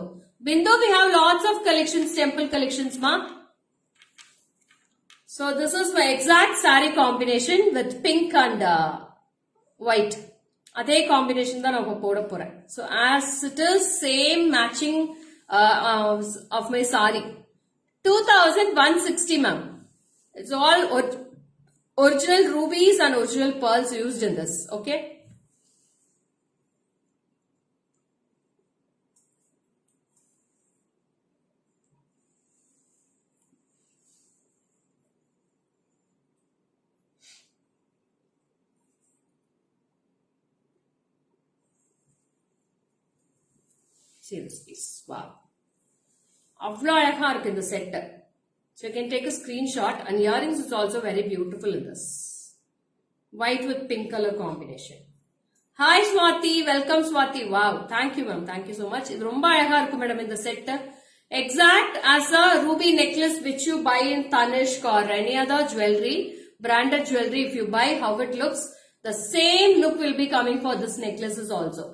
Bindu, we have lots of collections, temple collections, ma. So this is my exact saree combination with pink and white. Adhe combination தான் நான் இப்ப போட போறேன். So as it is same matching of my saree. 2160 ma'am. It's all original rubies and original pearls used in this. Okay. See this piece. Wow. அவ்வளோ அழகா இருக்கு இந்த set. So you can take a screenshot, and earrings is also very beautiful in this. White with pink color combination. Hi Swati, welcome Swati. Wow, thank you ma'am, thank you so much. இது ரொம்ப அழகா இருக்கு madam இந்த set. Exact as a ruby necklace which you buy in Tanishq or any other jewelry, branded jewelry, if you buy how it looks, the same look will be coming for this necklaces also.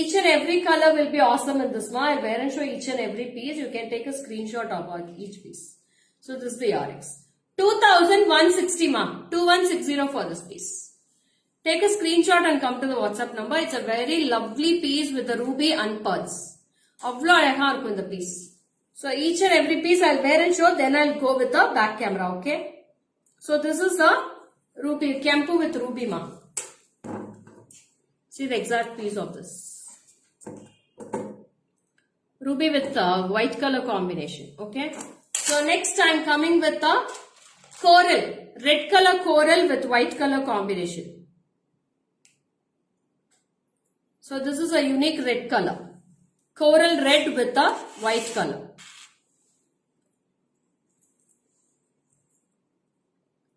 Each and every color will be awesome in this one. I'll wear and show each and every piece. You can take a screenshot of each piece. So this is the earrings. 2160 ma. 2160 for this piece. Take a screenshot and come to the WhatsApp number. It's a very lovely piece with the ruby and pearls. Avlo alaga irukku in the piece. So each and every piece I'll wear and show. Then I'll go with the back camera. Okay. So this is the ruby kempu with ruby ma. See the exact piece of this. Ruby with white color combination. Okay. So next I'm coming with the coral. Red color coral with white color combination. So this is a unique red color. Coral red with the white color.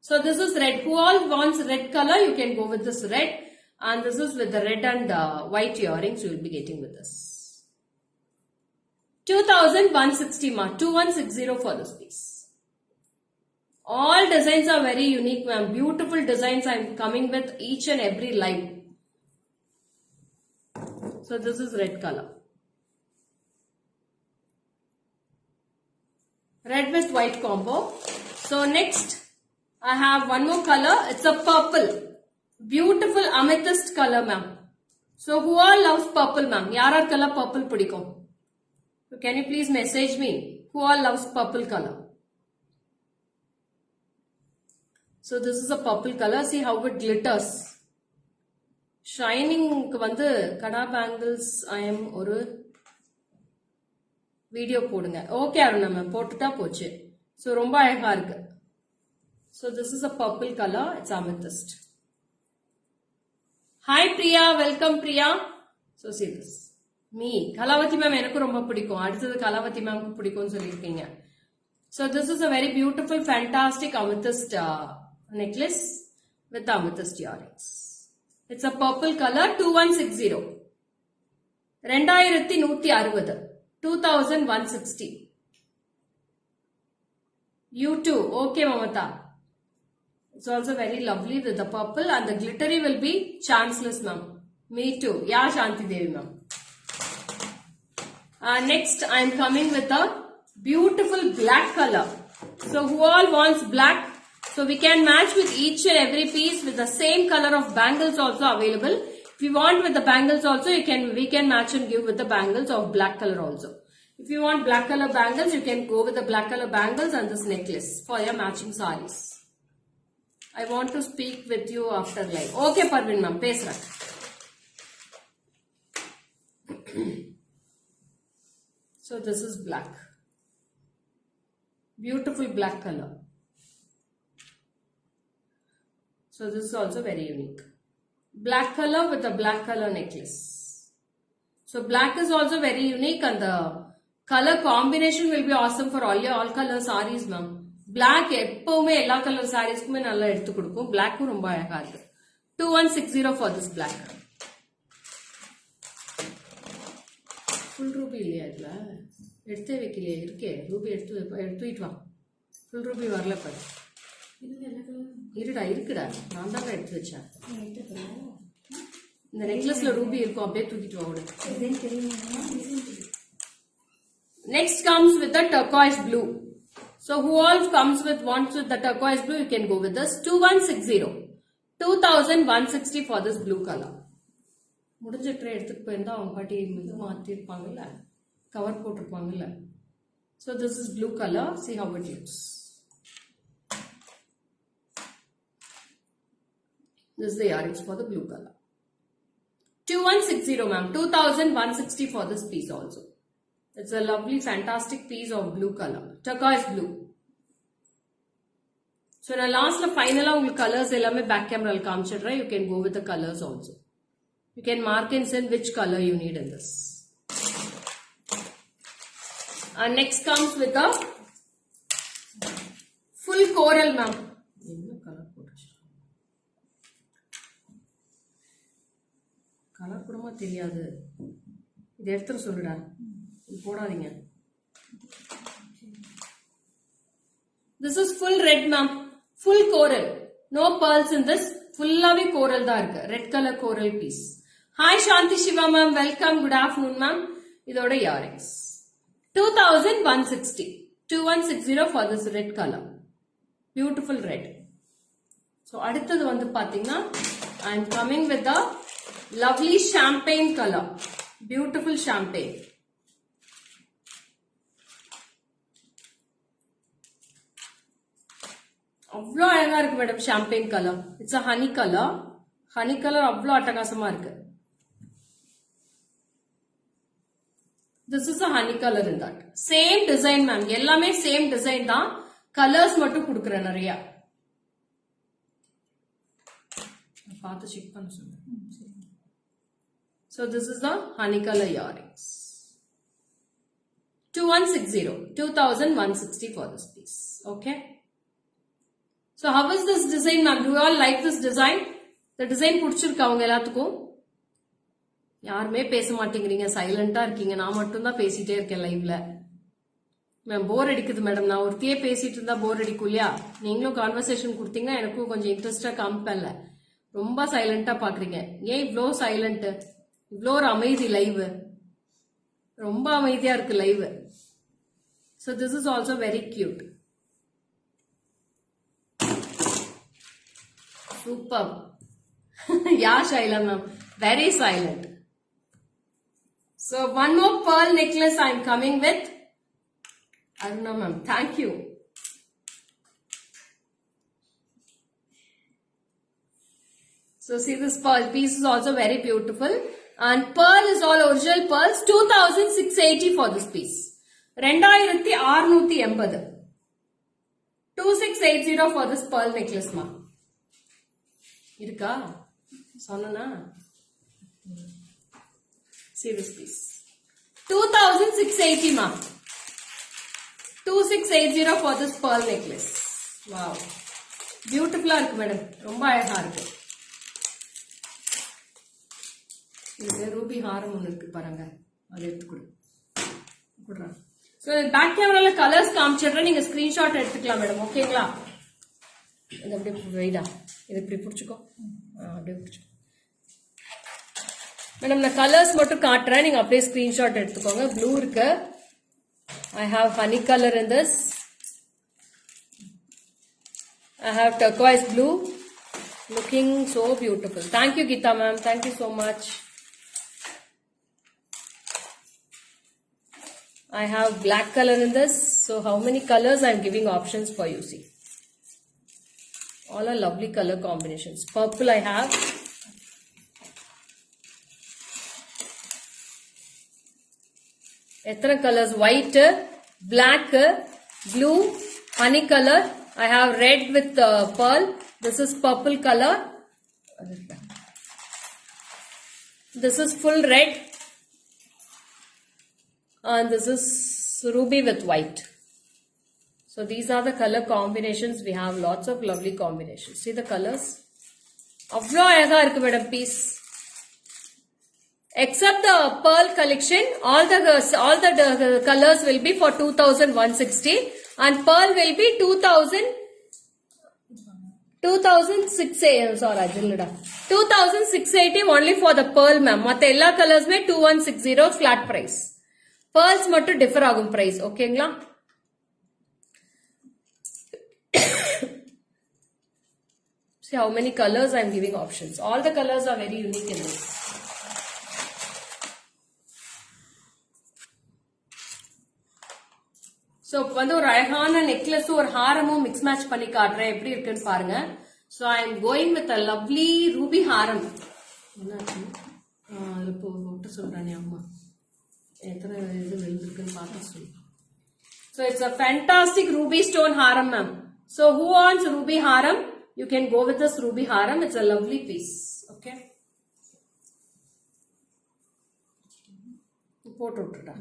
So this is red. Who all wants red color? You can go with this red. And this is with the red and white earrings you will be getting with this. 2160 ma. 2160 for this piece. All designs are very unique ma'am. Beautiful designs I am coming with each and every live. So this is red color. Red with white combo. So next I have one more color. It's a purple. Beautiful amethyst color ma'am. So who all loves purple ma'am? Yara color purple pidikum. So can you please message me? Who all loves purple color? So this is a purple color. See how it glitters. Shining வந்து கடா bangles I am ஒரு video போடுங்க. Okay Aruna ma'am போட்டுட்டா போச்சு. So ரொம்ப அழகா இருக்கு. So this is a purple color. It's amethyst. Hi Priya, welcome Priya. So see this. Me, Kalavati ma'am enakku romba pidikum. Aduthathu Kalavati ma'am ku pidikum sollirukeenga. So this is a very beautiful, fantastic amethyst necklace with amethyst earrings. It's a purple color. 2160. 2160. 2160. You too. Okay Mamata. It's also very lovely with the purple, and the glittery will be chanceless ma'am. Me too. Yeah, Shanti Devi ma'am. Next I am coming with a beautiful black color. So who all wants black? So we can match with each and every piece with the same color of bangles also available. If you want with the bangles also, we can match and give with the bangles of black color also. If you want black color bangles, you can go with the black color bangles and this necklace for your matching sarees. I want to speak with you after live. Okay, Parvin ma'am, pesra. So this is black. Beautiful black color. So this is also very unique. black color with a black color necklace. So black is also very unique and the color combination will be awesome for all your all color sarees, ma'am. Black எப்பவுமே எல்லா color sareesக்குமே நல்லா எடுத்து கொடுக்கும். Black ரொம்ப அழகா இருக்கு. 2160 for this black. Full ruby இல்லையா இதுல? எடுத்தே வைக்கலையே இருக்கே. ரூபி எடுத்துட்டு வா. Full ruby வரல பாரு. இருக்குடா நான் தான் எடுத்து வச்சேன். இந்த நெக்லஸ்ல ரூபி இருக்கும் அப்படியே தூக்கிட்டு வா. Next comes with the turquoise blue. So who all wants with the turquoise blue, you can go with this. 2160. 2160 for this blue color. முடிஞ்ச ட்ரே எடுத்துட்டு போயிருந்தா அவங்க பாட்டி இது மாத்திருப்பாங்கல்ல, cover போட்டிருப்பாங்கல்ல. So this is blue color. See how it looks. This is the earrings for the blue color. 2160 ma'am. 2160 for this piece also. It's a lovely fantastic piece of blue color. Turquoise blue. So now last final colors ellame back camera il kaamichidren. You can go with the colors also. You can mark and send which color you need in this. And next comes with a full coral ma'am. Colour கூடமா தெரியாது. இது எடுத்துற சொல்லுடா, போடாதீங்க. This is full red ma'am, full coral, no pearls in this. Fullaவே coral தான் இருக்கு. Red color coral piece. Hi Shanti Shiva ma'am, welcome, good afternoon ma'am. இதோட earrings 2160. 2160 for this red color, beautiful red. So அடுத்தது வந்து பாத்தீங்கன்னா I am coming with the lovely champagne color, beautiful champagne. அவ்வளோ அழகா இருக்கு madam champagne color. It's a honey color. Honey color அவ்வளோ அட்டகாசமா இருக்கு. This is a honey color in that. Same design ma'am. எல்லாமே same design தான். Colors மட்டும் கொடுக்குறேன் நிறைய. பார்த்து செக் பண்ண சொல்லுங்க. So this is the honey color earrings. 2160. 2160 for this piece. Okay. So how is this design ma'am? Do you all like this design? The design பிடிச்சிருக்கா அவங்க எல்லாத்துக்கும்? யாருமே பேச மாட்டேங்கிறீங்க, சைலண்டா இருக்கீங்க. நான் மட்டும் தான் பேசிட்டே இருக்கேன் லைவ்ல. மேம் போர் அடிக்குது மேடம். நான் ஒருத்தையே பேசிட்டு இருந்தா போர் அடிக்கும் இல்லையா? நீங்களும் கான்வர்சேஷன் கொடுத்தீங்கன்னா எனக்கும் கொஞ்சம் இன்ட்ரெஸ்டா காமிப்பேன்ல. ரொம்ப சைலண்டா பாக்குறீங்க. ஏன் இவ்வளோ சைலண்ட்? இவ்வளோ ஒரு அமைதி லைவ். ரொம்ப அமைதியா இருக்கு live. So this is also very cute. Superb. Yeah, Shaila ma'am. Very silent. So one more pearl necklace I am coming with. I don't know ma'am. Thank you. So see this pearl piece is also very beautiful. And pearl is all original pearls. 2680 for this piece. 2680. 2680 for this pearl necklace ma. Irka? Sonnana? See this piece. 2680 ma. 2680 for this pearl necklace. Wow. Beautiful irukku madam. Romba azhaga irukku. இது Ruby ஹாரம் ஒன்று இருக்கு பாருங்க, அதை எடுத்துக்கொடு. So back கேமரால colours காமிச்சிடுறேன், நீங்க screenshot எடுத்துக்கலாம் madam. ஓகேங்களா? இது அப்படியே வைடா, இது இப்படி பிடிச்சிக்கோ, அப்படியே பிடிச்சிக்கோ மேடம். நான் கலர்ஸ் மட்டும் காட்டுறேன், நீங்க அப்படியே ஸ்கிரீன்ஷாட் எடுத்துக்கோங்க. ப்ளூ இருக்கு. I have honey color in this. I have turquoise blue. Looking so beautiful. Thank you Geeta ma'am. Thank you so much. I have black color in this. So how many colors I am giving options for you, see. All are lovely color combinations. Purple I have. Etra colors? White, black, blue, honey color. I have red with pearl. This is purple color. This is full red. And this is ruby with white. So these are the color combinations. We have lots of lovely combinations. See the colors? Avlo alega irukku madam piece. Except the pearl collection, all the colors will be for 2160 and pearl will be 2680 only for the pearl ma'am. Matta ella colors mein 2160 flat price. Pearls mattu differ agum price. Okay ngla? See how many colors I am giving options. All the colors are very unique in this. So வந்து ஒரு அழகான necklace ஒரு ஹாரமும் mix match பண்ணி காட்டுறேன் எப்படி இருக்குன்னு பாருங்க. So I am going with a lovely ruby haram. என்னாச்சு அதுல போட்டு சொல்றானே அம்மா எத்தனை இது விழுந்திருக்குன்னு பார்த்து சொல்லு. So it's a fantastic ruby stone haram ma'am. So who wants ruby haram? You can go with this ruby haram. It's a lovely piece. Okay. போட்டு விட்டுடா.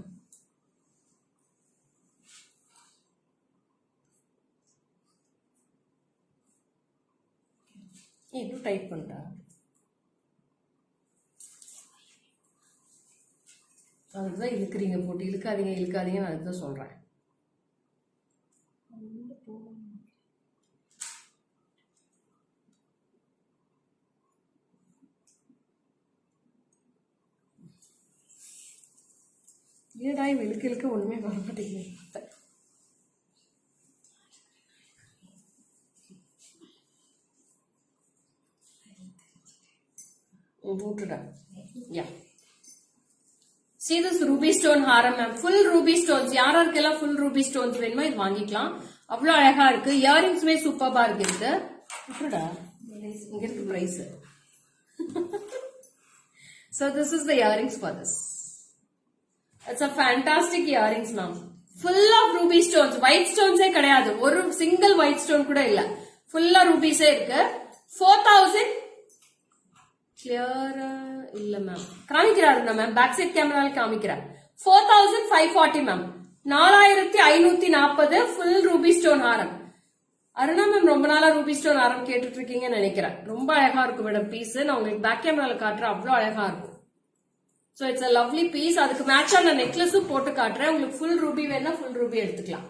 இது டைப் பண்ணா அதுதான் இழுக்கிறீங்க போட்டு இழுக்காதீங்க நான் அதுதான் சொல்றேன். ஏடா இழுக்க ஒண்ணுமே வர மாட்டேங்குது. Yeah. See this ruby stone haram ma'am. Full ruby stones. யாராருக்கெல்லாம் full ruby stones வேணுமோ இது வாங்கிக்கலாம். அவ்வளவு அழகா இருக்கு. இயரிங்ஸ்மே சூப்பரா இருக்கு. அப்படிடா இங்க இருக்கு price. So this is the earrings for this. It's a fantastic earrings ma'am. Full of ruby stones. White stones கிடையாது. ஒரு single white stone கூட இல்ல. Full rubies இருக்கு. 4000 clear இல்ல மேம் காமிக்கிறாரு மேம் பேக் சைட் கேமரால காமிக்கிறார் 4540 மேம் 4540 ஃபுல் ரூபி ஸ்டோன் ஹாரம். Aruna ma'am ரொம்ப நாளா ரூபி ஸ்டோன் ஹாரம் கேட்டுட்டு இருக்கீங்கன்னு நினைக்கிறேன். ரொம்ப அழகா இருக்கும் மேடம் பீஸ். நான் உங்களுக்கு பேக் கேமரால காட்டுறேன். அவ்வளவு அழகா இருக்கும். So it's a lovely piece. அதுக்கு மேட்சா நான் நெக்லஸும் போட்டு காட்டுறேன். உங்களுக்கு ஃபுல் ரூபி வேணா ஃபுல் ரூபி எடுத்துக்கலாம்.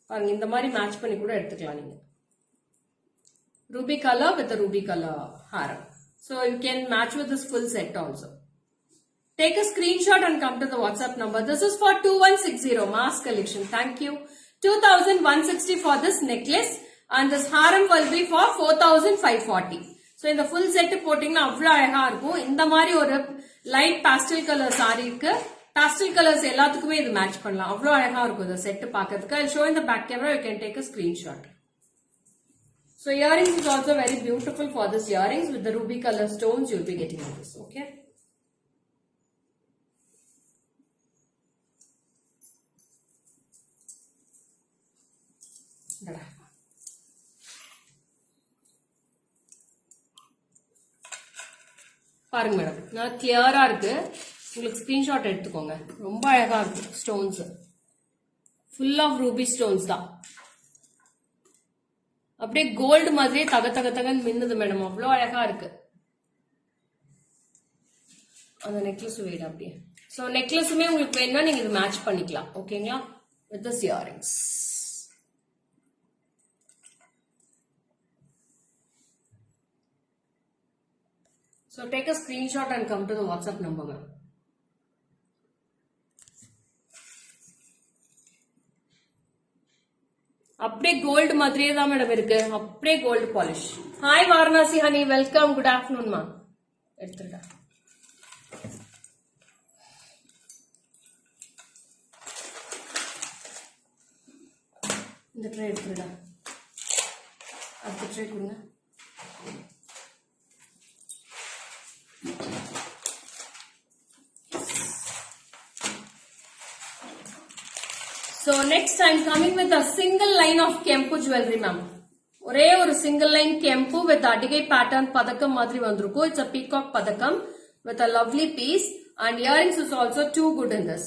பாருங்க இந்த மாதிரி மேட்ச் பண்ணி கூட எடுத்துக்கலாம் நீங்க. Ruby color with the ruby color haram. So you can match with this full set also. Take a screenshot and come to the WhatsApp number. This is for 2160 mass collection. Thank you. 2160 for this necklace and this haram will be for 4540. So in the full set போட்டிங்கன்னா அவ்வளவு அழகா இருக்கும். இந்த மாதிரி ஒரு light pastel color saree இருக்கு. Pastel colors எல்லாத்துக்குமே இது மேட்ச் பண்ணலாம். அவ்வளவு அழகா இருக்கும் இந்த செட் பார்க்கிறதுக்கு. I'll show in the back camera. You can take a screenshot. So earrings is also very beautiful for this earrings with the ruby color stones you'll be getting on this. Okay. பாருங்க madam நான் கிளியரா இருக்கு. உங்களுக்கு screenshot எடுத்துக்கோங்க. ரொம்ப அழகா இருக்கு stones. Full of ruby stones தான். அப்படியே கோல்டு மாதிரியே தகன்னு மின்னுது மேடம். அவ்வளோ அழகா இருக்கு. அந்த நெக்லஸ் வேணும் அப்படியே. ஸோ நெக்லஸுமே உங்களுக்கு வேணும்னா நீங்க இது மேட்ச் பண்ணிக்கலாம். ஓகேங்களா with this earrings. So take a screenshot and come to the WhatsApp number ma'am. அப்படியே கோல்டு மாதிரியே தான் மேடம் இருக்கு. அப்படியே gold polish. Hi Varanasi honey welcome. Good afternoon மா. எடுத்துடா இந்த ட்ரே எடுத்துடா. அடுத்த ட்ரே கொடுங்க. So next I am coming with a single line of Kempu jewelry ma'am. ஒரே ஒரு single line Kempu with அடிகை pattern பதக்கம் மாதிரி வந்திருக்கும். It's a peacock பதக்கம். with a lovely piece, and earrings is also too good in this.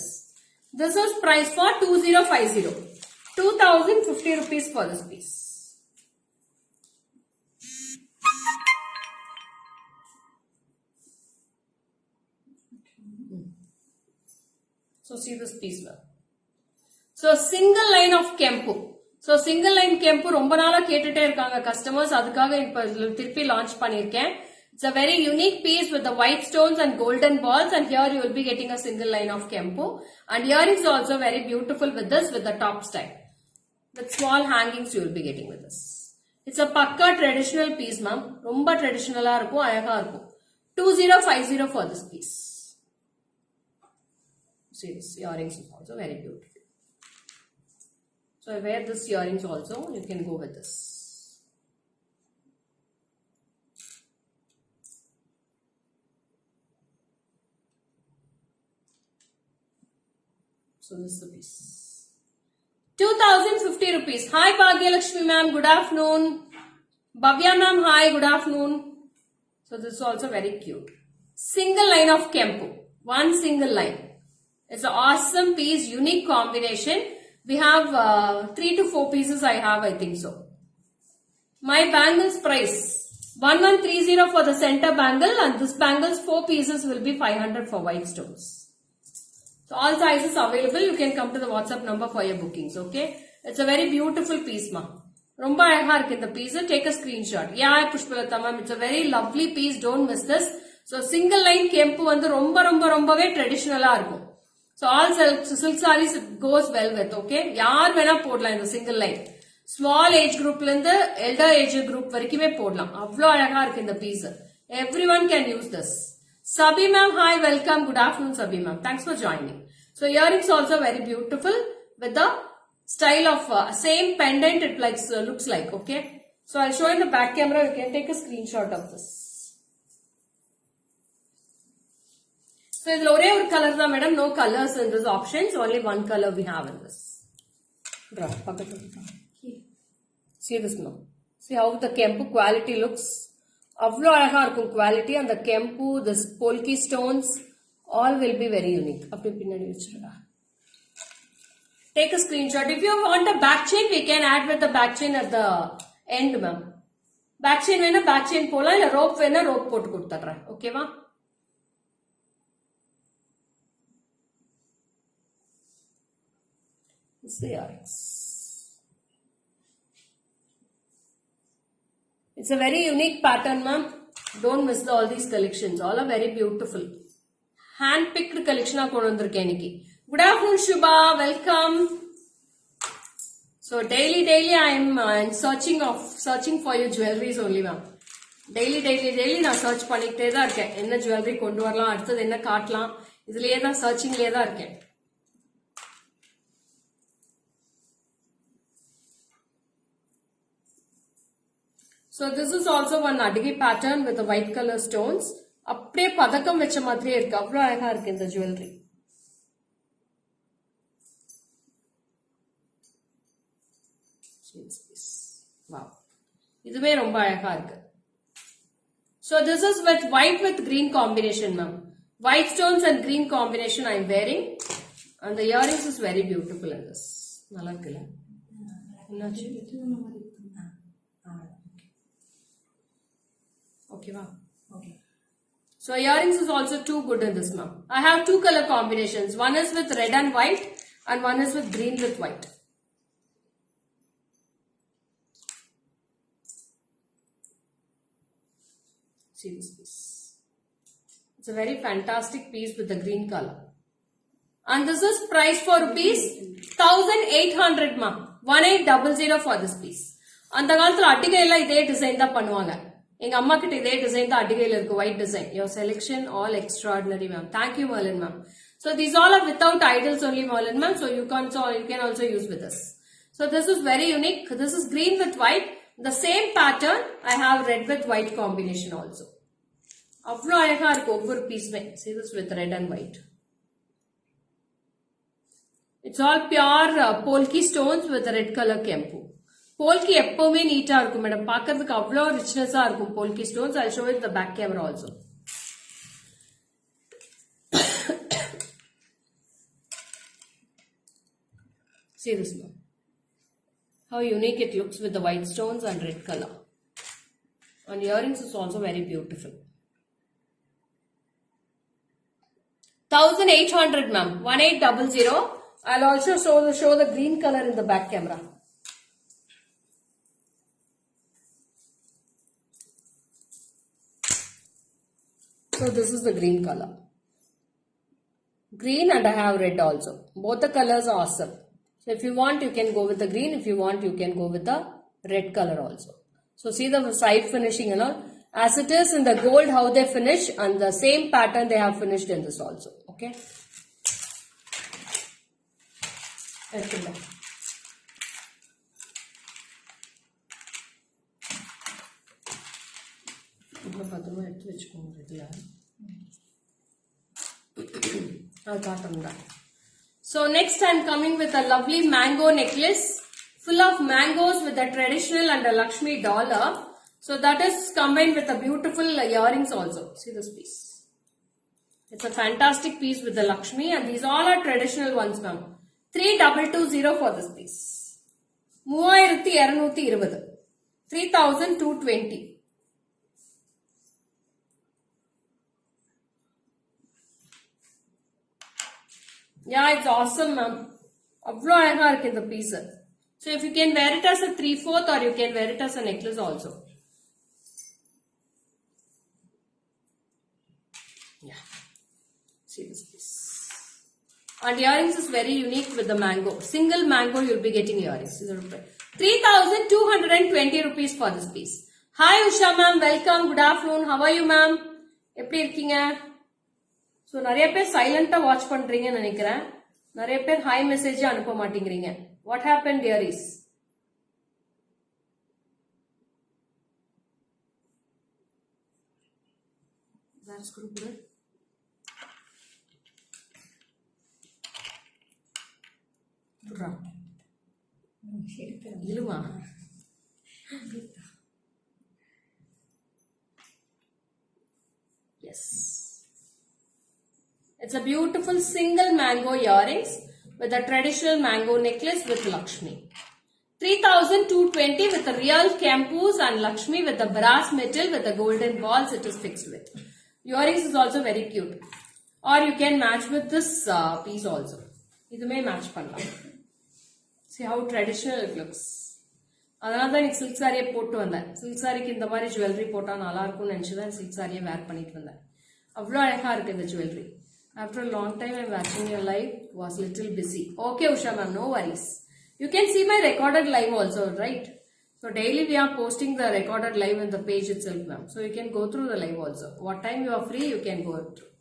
This is price for 2050. 2050 rupees for this piece. So see this piece well. So single line of Kempu. So single line Kempu ரொம்ப நாளா கேட்டுட்டே இருக்காங்க customers, அதுக்காக இப்ப திருப்பி launch பண்ணிருக்கேன். It's a very unique piece with the white stones and golden balls, and here you will be getting a single line of Kempu, and earrings are also very beautiful with this, with the top style. With small hangings you will be getting with this. It's a pakka traditional piece ma'am. ரொம்ப traditional இருக்கும், அழகா இருக்கும். 2050 for this piece. See this earrings is also very beautiful. So I wear this earrings also, you can go with this. So this is the piece. 2050 rupees. Hi Bhagyalakshmi ma'am, good afternoon. Bhavya ma'am, hi, good afternoon. So this is also very cute. Single line of Kempu. One single line. It's an awesome piece, unique combination. We have 3 to 4 pieces I have, I think so. My bangles price 1130 for the center bangle, and this bangles 4 pieces will be 500 for white stones. So all sizes available. You can come to the WhatsApp number for your bookings, okay? It's a very beautiful piece ma. Romba அழகா இருக்கு இந்த piece. Take a screenshot. Yeah, Pushpalatha ma'am, it's a very lovely piece. Don't miss this. So single line Kempu வந்து ரொம்பவே traditional-ஆ இருக்கும். So all silk sarees goes well with, okay? யார் வேணா போடலாம் இந்த single line. Small age groupல இருந்து elder age group வரைக்குமே போடலாம். அவ்வளவு அழகா இருக்கு இந்த piece. Everyone can use this. Sabi ma'am, hi, welcome. Good afternoon, Sabi ma'am. Thanks for joining. So earrings also very beautiful with the style of same pendant. It looks like, okay? So I'll show in the back camera. You can take a screenshot of this. So it's ஒரே ஒரு color தான் madam. No colors in this option. So only one color we have in this. See this now. See how the Kempu quality looks. அவ்வளோ அழகா இருக்கும் quality, and the Kempu, this polki stones, all will be very unique. அப்படி பின்னாடி வச்சிருக்கா. Take a screenshot. If you want a back chain, we can add with the back chain at the end, ma'am. Back chain வேணா back chain போலாம், இல்ல rope வேணா rope போட்டு கொடுத்துறேன். ஓகேவா? It's the earrings. It's a very unique pattern, ma'am. Don't miss all these collections. All are very beautiful. Hand-picked collection ஆ கொண்டு வந்திருக்கேன் இன்னைக்கு. Good afternoon, Shubha. Welcome. So daily I am searching for your jewelries only, ma'am. Daily நான் search பண்ணிக்கிட்டே தான் இருக்கேன். என்ன jewelry கொண்டு வரலாம், அடுத்தது என்ன காட்டலாம், இதுலயே தான் searchingலயே தான் இருக்கேன். So this is also one Adigi pattern with the white color stones. அப்படியே பதக்கம் வச்ச மாதிரியே இருக்கு. அவ்வளவு அழகா இருக்கு இந்த jewelry. Wow. இதுவே ரொம்ப அழகா இருக்கு. So this is with white with green combination, ma'am. White stones and green combination I am wearing, and the earrings is very beautiful in this. நல்லா இருக்குல்ல? என்னாச்சு? Okay, wow. Okay. So earrings is also too good in this, ma'am. I have 2 color combinations. One is with red and white, and one is with green with white. See this piece. It's a very fantastic piece with the green color. And this is priced for rupees 1800, ma'am. 1800 for this piece. அந்த காலத்துல அட்டிகையில இதே design தான் பண்ணுவாங்க. எங்க அம்மா கிட்ட இதே design தான் அடிகையில இருக்கு, white design. Your selection all extraordinary, ma'am. Thank you, Merlin, ma'am. So these all are without idles only, Merlin, ma'am. So you can also use with this. So this is very unique. This is green with white. The same pattern I have red with white combination also. அவ்வளோ அழகா இருக்கு ஒவ்வொரு பீஸ்மே. See this with red and white. It's all pure polki stones with red color Kempu. Polki எப்பவுமே நீட்டா இருக்கும் madam, பார்க்கிறதுக்கு அவ்வளோ ரிச்னஸா இருக்கும் polki stones. I'll show it the back camera also. See this one. How unique it looks with the white stones and red color. And earrings is also very beautiful. 1800 ma'am. 1800. I'll also show the green color in the back camera. So this is the green color. Green, and I have red also. Both the colors are awesome. So if you want, you can go with the green. If you want, you can go with the red color also. So see the side finishing and all. As it is in the gold, how they finish, and the same pattern they have finished in this also. Okay. So next I am coming with a lovely mango necklace full of mangoes with a traditional and a Lakshmi dollar. So that is combined with a beautiful earrings also. See this piece. It's a fantastic piece with the Lakshmi, and these all are traditional ones, ma'am. 3220 for this piece. 3220. 3220. Yeah, it's awesome, ma'am. Avlo alega irukku the piece. So if you can wear it as a 3/4 or you can wear it as a necklace also. Yeah. See this piece. And earrings is very unique with the mango. Single mango you'll be getting earrings. 3220 rupees for this piece. Hi Usha ma'am, welcome. Good afternoon. How are you ma'am? எப்படி இருக்கீங்க? So நிறைய பேர் சைலண்டா watch பண்றீங்கன்னு நினைக்கிறேன். நிறைய பேர் hi message அனுப்ப மாட்டேங்கிறீங்க. What happened dearies? That's good. Iluma. Yes. It's a beautiful single mango earrings with a traditional mango necklace with Lakshmi. 3220 with the real Kempus and Lakshmi with the brass metal with the golden balls it is fixed with. Earrings is also very cute. Or you can match with this piece also. Idume match pannalam. See how traditional it looks. அதனால தான் எனக்கு silk சாரியை போட்டு வந்தேன். Silk சாரிக்கு இந்த மாதிரி jewellery போட்டா நல்லா இருக்கும்னு நினைச்சுதான் சில்க் சாரியை வேர் பண்ணிட்டு வந்தேன். அவ்வளோ அழகா இருக்கு இந்த jewellery. After a long time I'm watching your live, was little busy. Okay Usha ma'am, no worries. You can see my recorded live also, right? So daily we are posting the recorded live in the page itself ma'am. So you can go through the live also. What time you are free, you can go through.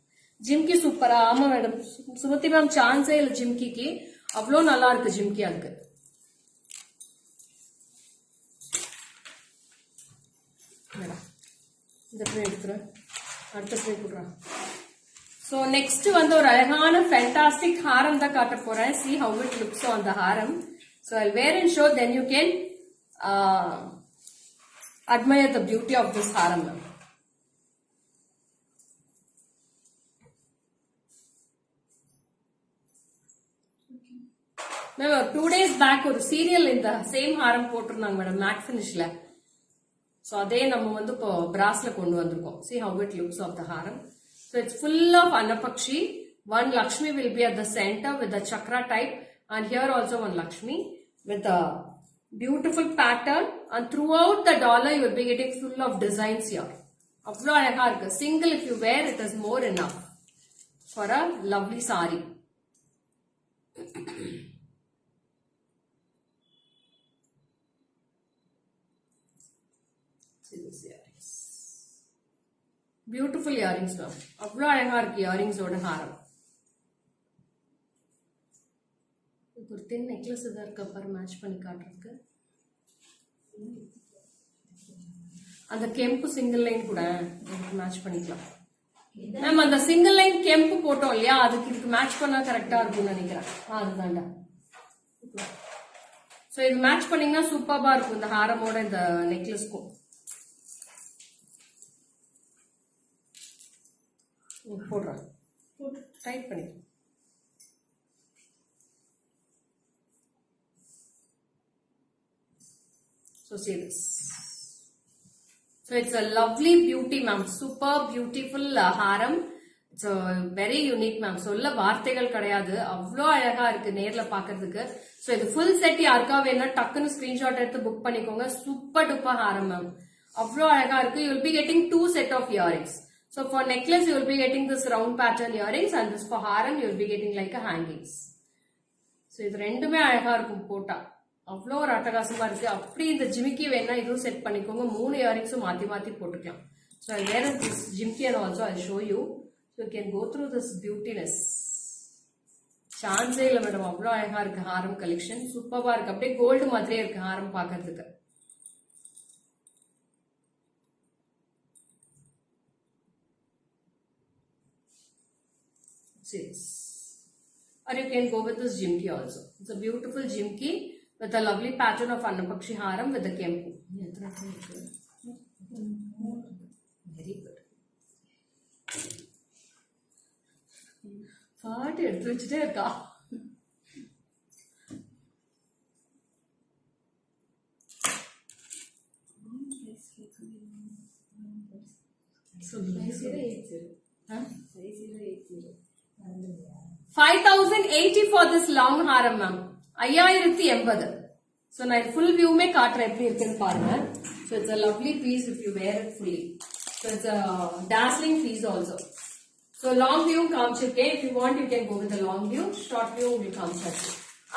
Jimki super, ஆமா madam. Sumathi ma'am சான்ஸே இல்ல ஜிம்கிக்கு. அவ்வளோ நல்லா இருக்கு ஜிம்கி அதுக்கு. இந்த tray எடுத்துறேன். அடுத்த ட்ரே போடுறேன். So next வந்து ஒரு அழகான fantastic ஹாரம் தான் காட்ட போறேன். See how it looks on the Haram. So I'll wear and show, then you can admire the beauty of this Haram. Ma'am 2 days back ஒரு சீரியல் இந்த சேம் ஹாரம் போட்டிருந்தாங்க மேடம் மேட் ஃபினிஷ்ல. So அதே நம்ம வந்து இப்போ பிராஸ்ல கொண்டு வந்திருக்கோம். See how it looks of the Haram. So it's full of Annapakshi. One Lakshmi will be at the center with the chakra type, and here also one Lakshmi with a beautiful pattern, and throughout the dollar you will be getting full of designs here. Avlo alaga irukku. Single if you wear it is more enough for a lovely sari. See this earrings. Beautiful earrings ma'am. Avlo alaga irukku earrings oda haram. ஒரு thin necklace இதா இருக்க பாரு match பண்ணி காட்டுறதுக்கு. அந்த கெம்பு single line கூட match பண்ணிக்கலாம். Ma'am அந்த சிங்கிள் லைன் கெம்பு போட்டோம் இல்லையா, அதுக்கு இதுக்கு மேட்ச் பண்ணா கரெக்டா இருக்கும்னு நினைக்கிறேன். அதுதான்டா. சோ இது மேட்ச் பண்ணீங்கன்னா சூப்பர்பா இருக்கும் இந்த ஹாரமோட இந்த நெக்லஸ்க்கும். போடுறேன். டைட் பண்ணி So see this. So it's a lovely beauty, ma'am. Super beautiful haram. It's a very unique, ma'am. சொல்ல வார்த்தைகள் கிடையாது, அவ்வளோ அழகா இருக்கு நேர்ல பாக்குறதுக்கு. So இது full set யாருக்கா வேணா டக்குன்னு ஸ்கிரீன்ஷாட் எடுத்து புக் பண்ணிக்கோங்க. சூப்பர் டூப்பர் ஹாரம், மேம். அவ்வளோ அழகா இருக்கு. You will be getting 2 set of earrings. So for necklace you will be getting this round pattern earrings, and this for haram you will be getting like a hangings. So இது ரெண்டுமே அழகா இருக்கும் போட்டா. அவ்வளோ ஒரு அட்டகாசமா இருக்கு. அப்படி இந்த ஜிமிக்கி வேணா இதுவும் செட் பண்ணிக்கோங்க. 3 இயரிங்ஸும் மாத்தி மாத்தி போட்டுக்கலாம். So I'll wear this jimki and also I'll show you. So you can go through this beautiness. சான்ஸே இல்ல மேடம், அவ்வளோ அழகா இருக்கு ஹாரம் கலெக்ஷன். சூப்பரா இருக்கு. அப்படியே கோல்டு மாதிரியே இருக்கு ஹாரம் பாக்குறதுக்கு. Or you can go with this jimki also. It's a beautiful jimki with a lovely pattern of Annapakshi haram with the kempu. Very good. Part எடுத்து வச்சிட்டே இருக்கா. Huh? 5080 for this long haram, ma'am. 5080. So நான் full view மே காட்டுறேன் எப்படி இருக்குன்னு பாருங்க. So it's a lovely piece if you wear it fully. So it's a dazzling piece also. So long view காமிச்சிருக்கேன். If you want you can go with the long view. Short view will காமிச்சாச்சு.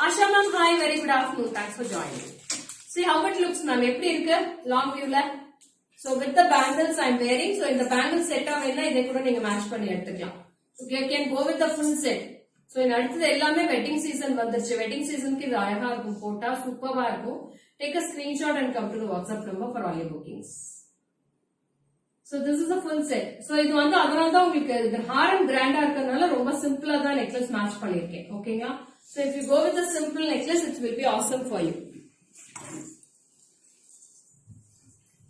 Asha ma'am, hi, very good afternoon. Thanks for joining. See how it looks, ma'am. எப்படி இருக்கு long view ல? So with the bangles I'm wearing. So இந்த bangles set வேணா இதை கூட நீங்க match பண்ணி எடுத்துக்கலாம். So you can go with the full set. So in அடுத்தது எல்லாமே வெட்டிங் சீசன் வந்துருச்சு. வெட்டிங் சீசனுக்கு இது அழகா இருக்கும், போட்டா சூப்பரா இருக்கும். Take a screenshot and come to the WhatsApp number for all your bookings. So this is a full set. So இது வந்து அதனால தான் உங்களுக்கு இந்த ஹாரம் கிராண்டா இருக்கறனால ரொம்ப சிம்பிளா தான் நெக்லஸ் மேட்ச் பண்ணிருக்கேன். ஓகேங்களா? So if you go with a simple necklace it will be awesome for you.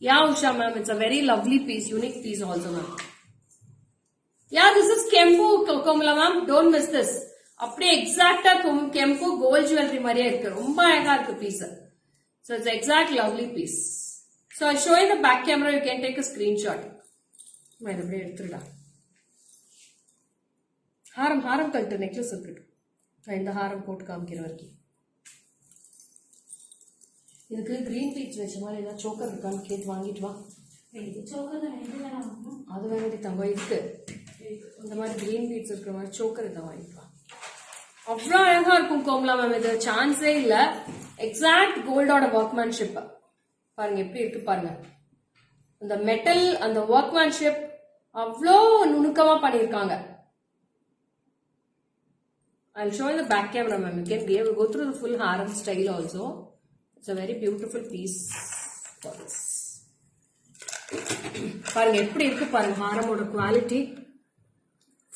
Yeah, Usha ma'am, it's a very lovely piece, unique piece also, ma'am. Yeah, this is Kempu Kokomala, ma'am. Don't miss this. அப்படியே எக்ஸாக்ட்டா கெம்பு gold jewellery மாதிரியே இருக்கு. ரொம்ப அழகா இருக்கு piece. So it's exact lovely piece. So I'll show you the back camera. You can take a screenshot. நான் அப்படியே எடுத்துடலாம். ஹாரம் கழட்டு, necklace இருக்கு. நான் இந்த ஹாரம் போட்டு காமிக்கிற வரைக்கும். இதுக்கு கிரீன் பீச் வச்ச மாதிரி ஏதாவது சோக்கர் இருக்கான்னு கேட்டு வாங்கிட்டு வா. அது வேண்டி தங்கம் இருக்கு. இந்த மாதிரி கிரீன் பீட்ஸ் இருக்கிற மாதிரி சோக்கர் இதை வாங்கிட்டு வா. அவ்வளோ அழகா இருக்கும் கோமலா மேம். இது சான்ஸே இல்ல. எக்ஸாக்ட் கோல்டோட ஒர்க்மேன்ஷிப் பாருங்க எப்படி இருக்கு பாருங்க. அந்த மெட்டல் அந்த ஒர்க்மேன்ஷிப் அவ்வளோ நுணுக்கமா பண்ணிருக்காங்க. I'll show you the back camera, ma'am. You can go through the full haram style also. It's a very beautiful piece for this. பாருங்க எப்படி இருக்கு பாருங்க ஹாரமோட quality.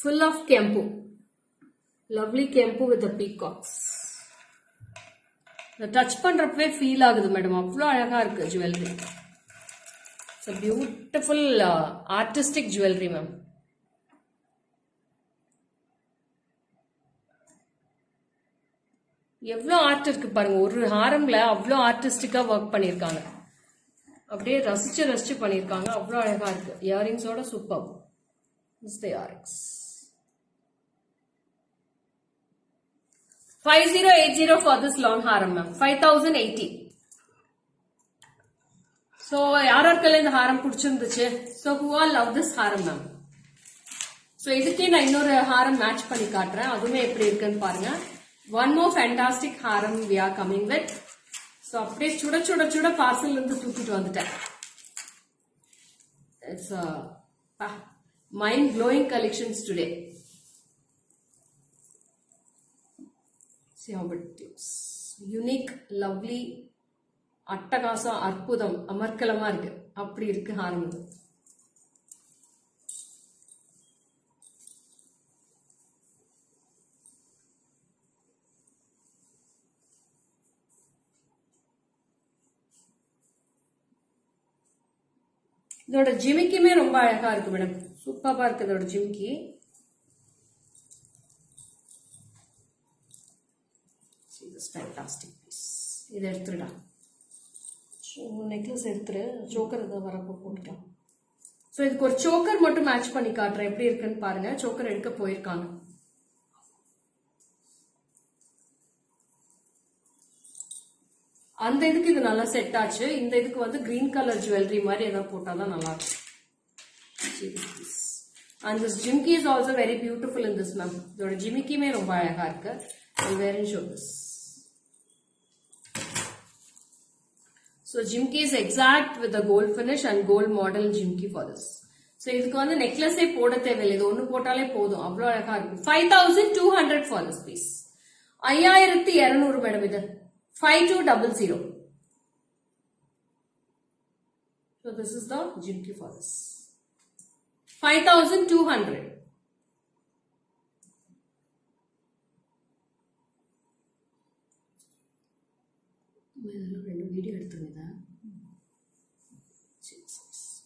Full of kempu. Lovely kempu with the peacocks. Touch பண்றப்பவே feel ஆகுது madam. அவ்வளோ அழகா இருக்கு jewellery. It's a beautiful artistic jewelry, ma'am. எவ்வளோ ஆர்ட் இருக்கு பாருங்க. ஒரு ஹாரம்ல அவ்வளோ ஆர்டிஸ்டிக்கா ஒர்க் பண்ணிருக்காங்க. அப்படியே ரசிச்சு பண்ணிருக்காங்க. அவ்வளோ அழகா இருக்கு. இயரிங்ஸோட super. This is the earrings. 5080 for this long haram, ma'am. 5080. So யாராருக்கெல்லாம் இந்த ஹாரம் பிடிச்சிருந்துச்சு? So who all love this haram, ma'am? So இதுக்கே நான் இன்னொரு ஹாரம் மேட்ச் பண்ணி காட்டுறேன். அதுவுமே எப்படி இருக்குன்னு பாருங்க. One more fantastic haram we are coming with. So அப்படியே சுட பார்சல் இருந்து தூக்கிட்டு வந்துட்டேன். It's a mind blowing collections today. See how it looks. Unique, lovely, அட்டகாசம், அற்புதம், அமர்க்கலமா இருக்கு. அப்படி இருக்கு ஹாரம். இதோட ஜிமிக்கிமே ரொம்ப அழகா இருக்கு மேடம். சூப்பரா இருக்கு இதோட ஜிமிக்கி. See this fantastic piece. இதை எடுத்துடா. நெக்லஸ் எடுத்துரு சோக்கர் இதை வரப்போ போட்டுக்கலாம். ஸோ இதுக்கு ஒரு சோக்கர் மட்டும் மேட்ச் பண்ணி காட்டுறேன் எப்படி இருக்குன்னு பாருங்க. சோக்கர் எடுக்க போயிருக்காங்க. அந்த இதுக்கு இது நல்லா செட் ஆச்சு. இந்த இதுக்கு வந்து கிரீன் கலர் ஜுவல்லரி மாதிரி ஏதாவது போட்டாதான் நல்லா இருக்கும். And this jimki is also very beautiful in this ma'am. இதோட ஜிமிக்கியுமே ரொம்ப அழகா இருக்கு. I'll wear and show this. So jimki is exact with the gold finish and gold model jimki for this. So இதுக்கு வந்து நெக்லஸே போட தேவையில்லை. இது ஒண்ணு போட்டாலே போதும். அவ்வளவு அழகா இருக்கும். 5200 for this piece. 5200 மேடம் இது. 5200. So this is the jimki for this. 5200.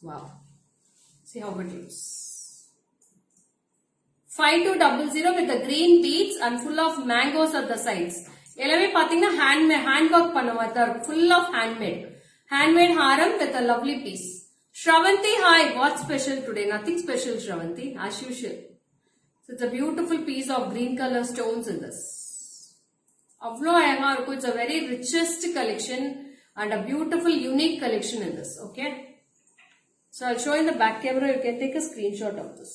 Wow. See how it looks. 5200 with the green beads and full of mangoes at the sides. எல்லாமே பாத்தீங்கன்னா hand work பண்ண மாதிரி இருக்கும். Full of handmade haram with a lovely piece. Shravanti, hi. What's special today? Nothing special, Shravanti, as usual. So it's a beautiful piece of green color stones in this. Avlo ayanga irukku. It's a very richest collection and a beautiful unique collection in this. Okay. So I'll show in the back camera. You can take a screenshot of this.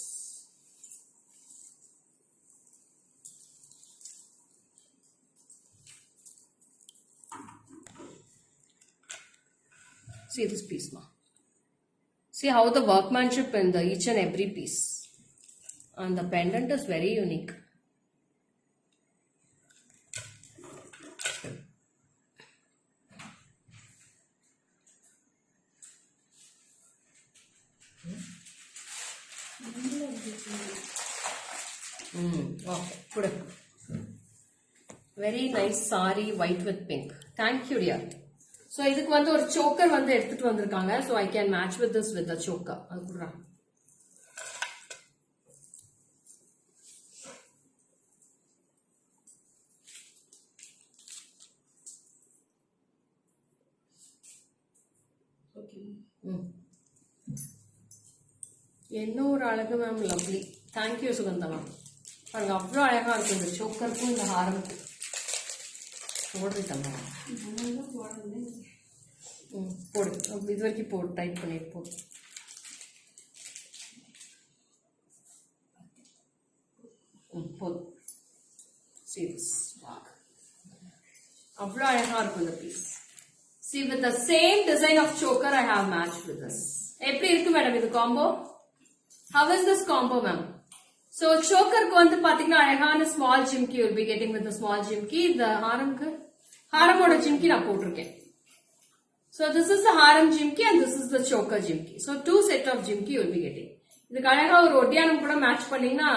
See this piece now. See how the workmanship in the each and every piece. And the pendant is very unique. Okay, good. Very nice sari, white with pink. Thank you, dear. So இதுக்கு வந்து ஒரு choker வந்து எடுத்துட்டு வந்திருக்காங்க. So I can match with this with the choker. அதுக்குறா. Okay. என்ன ஒரு அழகு ma'am, lovely. Thank you Sugandha ma'am. பாருங்க அவ்வளவு அழகா இருக்கு இந்த chokerக்கும் இந்த ஹாரமுக்கும். போடுறது தந்தா. போடு இது வரைக்கும் போடு டைட் பண்ணிட்டு போடு. போதும். See this. அவ்வளோ அழகா இருக்கும் இந்த piece. See with the same design of choker I have matched with this. எப்படி இருக்கு மேடம் இது combo? How is this combo ma'am? So chokerக்கு வந்து பாத்தீங்கன்னா அழகான small jimki you will be getting with the small jimki. இந்த ஹாரமோட jimki நான் போட்டிருக்கேன். So this is the haram jimki and this is the choker jimki. So two set of jimki you will be getting. இதுக்கு அழகா ஒரு ஒட்டியானம் கூட match பண்ணீங்கன்னா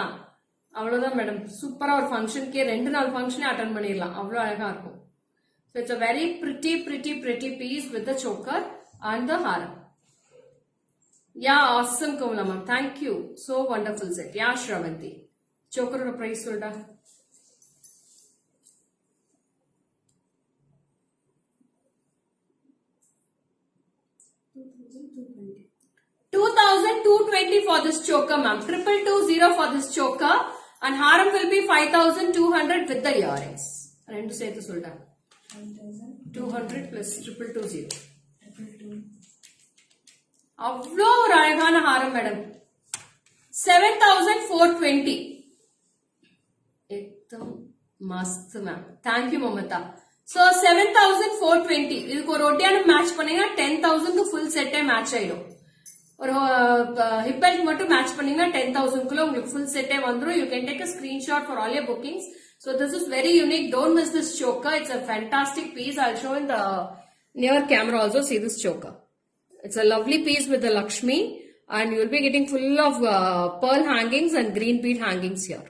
அவ்வளவுதான் madam. சூப்பரா ஒரு ஃபங்க்ஷனுக்கே 2 நாள் ஃபங்க்ஷனே அட்டெண்ட் பண்ணிடலாம். அவ்வளவு அழகா இருக்கும். So it's a very pretty piece with the choker and the haram. Yeah, awesome Kamala ma'am. Thank you. So wonderful set. Yeah, Shravanti. Choker oda price solda. 2220 for this choker ma'am. 2220 for this choker and haram will be 5200 with the earrings. Rendu sethu solda. 200 plus 2220. அவ்வளோ ஒரு அழகான ஹாரம் madam. 7420. एकदम मस्त ma'am. Thank you Mamata. So 7420. இதுக்கு ஒரு ஒட்டியானம் match பண்ணீங்கன்னா 10,000 க்கு full செட்டே மேட்ச் ஆயிடும். ஒரு ஹிப் பெல்ட் மட்டும் மேட்ச் பண்ணீங்கன்னா 10,000 குள்ள உங்களுக்கு ஃபுல் செட்டே வந்துரும். You can take a screenshot for all your bookings. So this is very unique. Don't miss this choker. It's a fantastic piece. I'll show in the near camera also. See this choker. It's a lovely piece with the Lakshmi and you will be getting full of pearl hangings and green bead hangings here.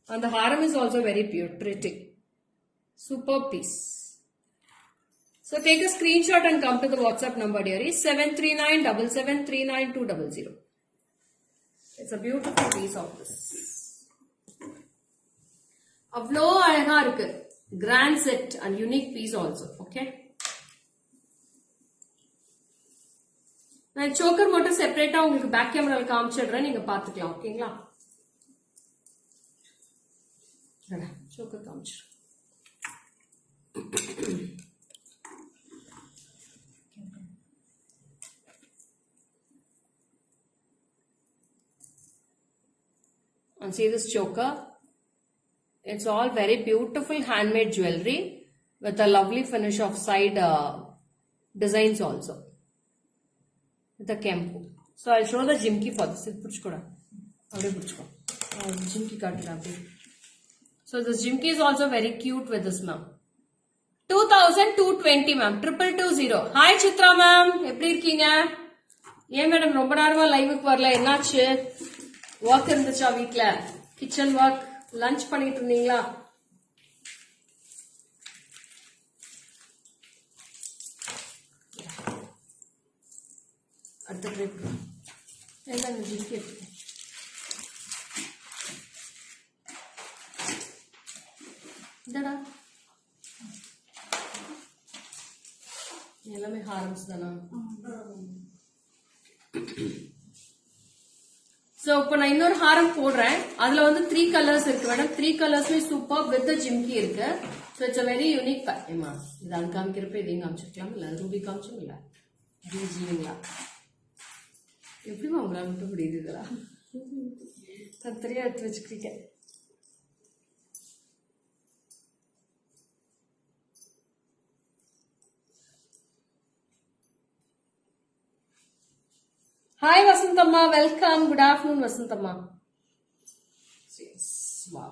And the haram is also very pretty. Superb piece. So take a screenshot and come to the WhatsApp number dearie. 73977392200. It's a beautiful piece of this. Avlo அழகா இருக்கு. Grand set and unique piece also. Okay. நான் choker மட்டும் செப்பரேட்டா உங்களுக்கு back கேமரால காமிச்சிடுறேன், நீங்க பாத்துக்கலாம். ஓகேங்களா? சோக்கர் காமிச்சிடுறேன். And see this choker. It's all very beautiful handmade jewelry with a lovely finish of side designs also. With a kempu. So I'll show the jimki for this. Jimki cut. So this jimki is also very cute with this ma'am. 2220 ma'am. 2220. Hi Chitra ma'am. எப்படி இருக்கீங்க? ஏன் madam ரொம்ப நேரமா லைவுக்கு வரல, என்னாச்சு? Work இருந்துச்சா வீட்ல? கிச்சன் ஒர்க், லஞ்ச் பண்ணிட்டு இருந்தீங்களா? அடுத்த ட்ரிப் என்னங்க ஜிக்கி இதடா எல்லாமே ஹாரம்ஸ் தானா? சோ இப்போ நான் இன்னொரு ஹாரம் போடுறேன். அதுல வந்து 3 கலர்ஸ் இருக்கு மேடம். 3 கலர்ஸ்மே சூப்பர் வித் ஜிம்கி இருக்கு. So it's a very unique pattern. இது அது காமிக்கிறப்ப இதையும் காமிச்சிருக்கலாம், இல்ல ரூபி காமிச்சும் இல்ல ஜீவிங்களா? எப்படிமா உங்களால மட்டும் முடியுது இதெல்லாம்? தத்தரியா எடுத்து வச்சுக்கிறீங்க. Hi Vasantamma, welcome. Good afternoon Vasantamma. Yes, wow.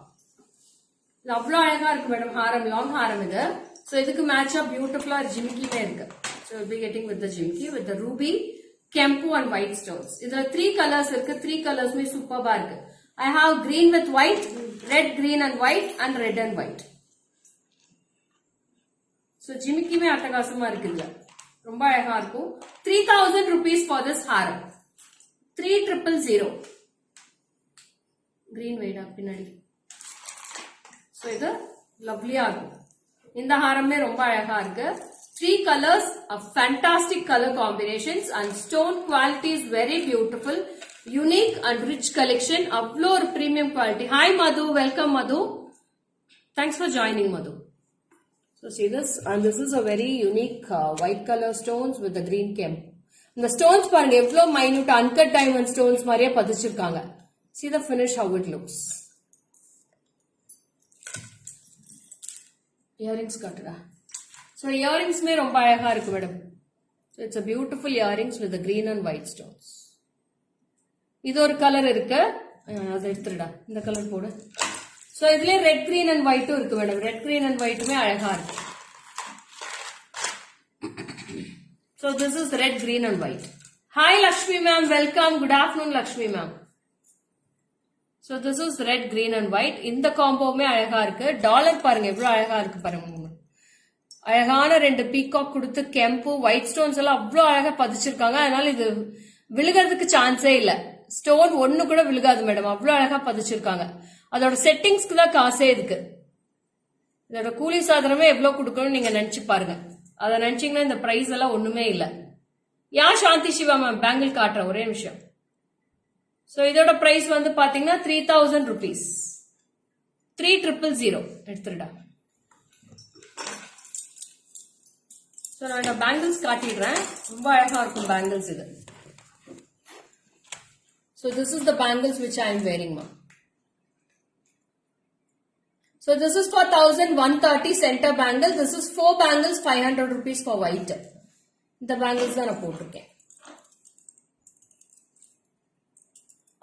இது அவ்வளோ அழகா இருக்கு மேடம். ஹாரம், லாங் ஹாரம் இது. ஸோ இதுக்கு மேட்சா பியூட்டிஃபுல்லா ஜிமிக்கியுமே இருக்கு. So will be getting with the jimikki with the ruby, kempu and white stones. இதுல 3 கலர்ஸ் இருக்கு. 3 கலர்ஸ்மே சூப்பர்பா இருக்கு. I have green with white, red, green and white and red and white. So ஜிமிக்கியுமே அட்டகாசமா இருக்குல்ல, ரொம்ப அழகா இருக்கும். 3000 rupees for this Haram. 3000. Green வைடா பின்னாடி. சோ இது லவ்லியா இருக்கும். இந்த ஹாரமே ரொம்ப அழகா இருக்கு. 3 colors, a fantastic color combinations and stone quality is very beautiful, unique and rich collection. Avlo or premium quality. Hi Madhu, welcome Madhu. Thanks for joining Madhu. So see this, and this is a very unique white color stones with the green kemp. இந்த stones பாருங்க எவ்வளவு minute uncut diamond stones மாதிரியே பதிச்சிருக்காங்க. See the finish how it looks. Earrings காட்டுறா. So earrings மே ரொம்ப அழகா இருக்கு madam. So it's a beautiful earrings with the green and white stones. இது ஒரு கலர் இருக்கு, அதை எடுத்துடா, இந்த கலர் போடு. So இதுலயே ரெட், கிரீன் அண்ட் ஒயிட்டும் இருக்கு மேடம். ரெட், கிரீன் அண்ட் ஒயிட்டுமே அழகா இருக்கு. So this is red, green and white. Hi Lakshmi ma'am, welcome. Good afternoon Lakshmi ma'am. So this is red, green and white. இந்த காம்போவுமே அழகா இருக்கு. Dollar பாருங்க எவ்வளவு அழகா இருக்கு பாருங்க. அழகான 2 பீகாக் கொடுத்து கெம்பு, ஒயிட் ஸ்டோன்ஸ் எல்லாம் அவ்வளவு அழகா பதிச்சிருக்காங்க. அதனால இது விழுகிறதுக்கு சான்ஸே இல்ல. ஸ்டோன் ஒண்ணு கூட விழுகாது மேடம், அவ்வளவு அழகா பதிச்சிருக்காங்க. அதோட செட்டிங்ஸ்க்கு தான் காசே இருக்கு. இதோட கூலி சாதனமே எவ்வளவு கொடுக்கணும்னு நீங்க நினைச்சு பாருங்க. அதை நினைச்சீங்கன்னா இந்த பிரைஸ் எல்லாம் ஒண்ணுமே இல்ல. யார் சாந்தி சிவா மேம், பேங்கிள் காட்டுற ஒரே நிமிஷம். சோ இதோட பிரைஸ் வந்து பாத்தீங்கன்னா 3000 rupees. 3000 எடுத்துடா. சோ நான் பேங்கிள்ஸ் காட்டிடுறேன், ரொம்ப அழகா இருக்கும் பேங்கிள்ஸ் இது. So this is the bangles which I am wearing ma'am. So this is for 1130 center bangle. This is 4 bangles, 500 rupees for white. The bangles தான் நான் போட்டிருக்கேன்.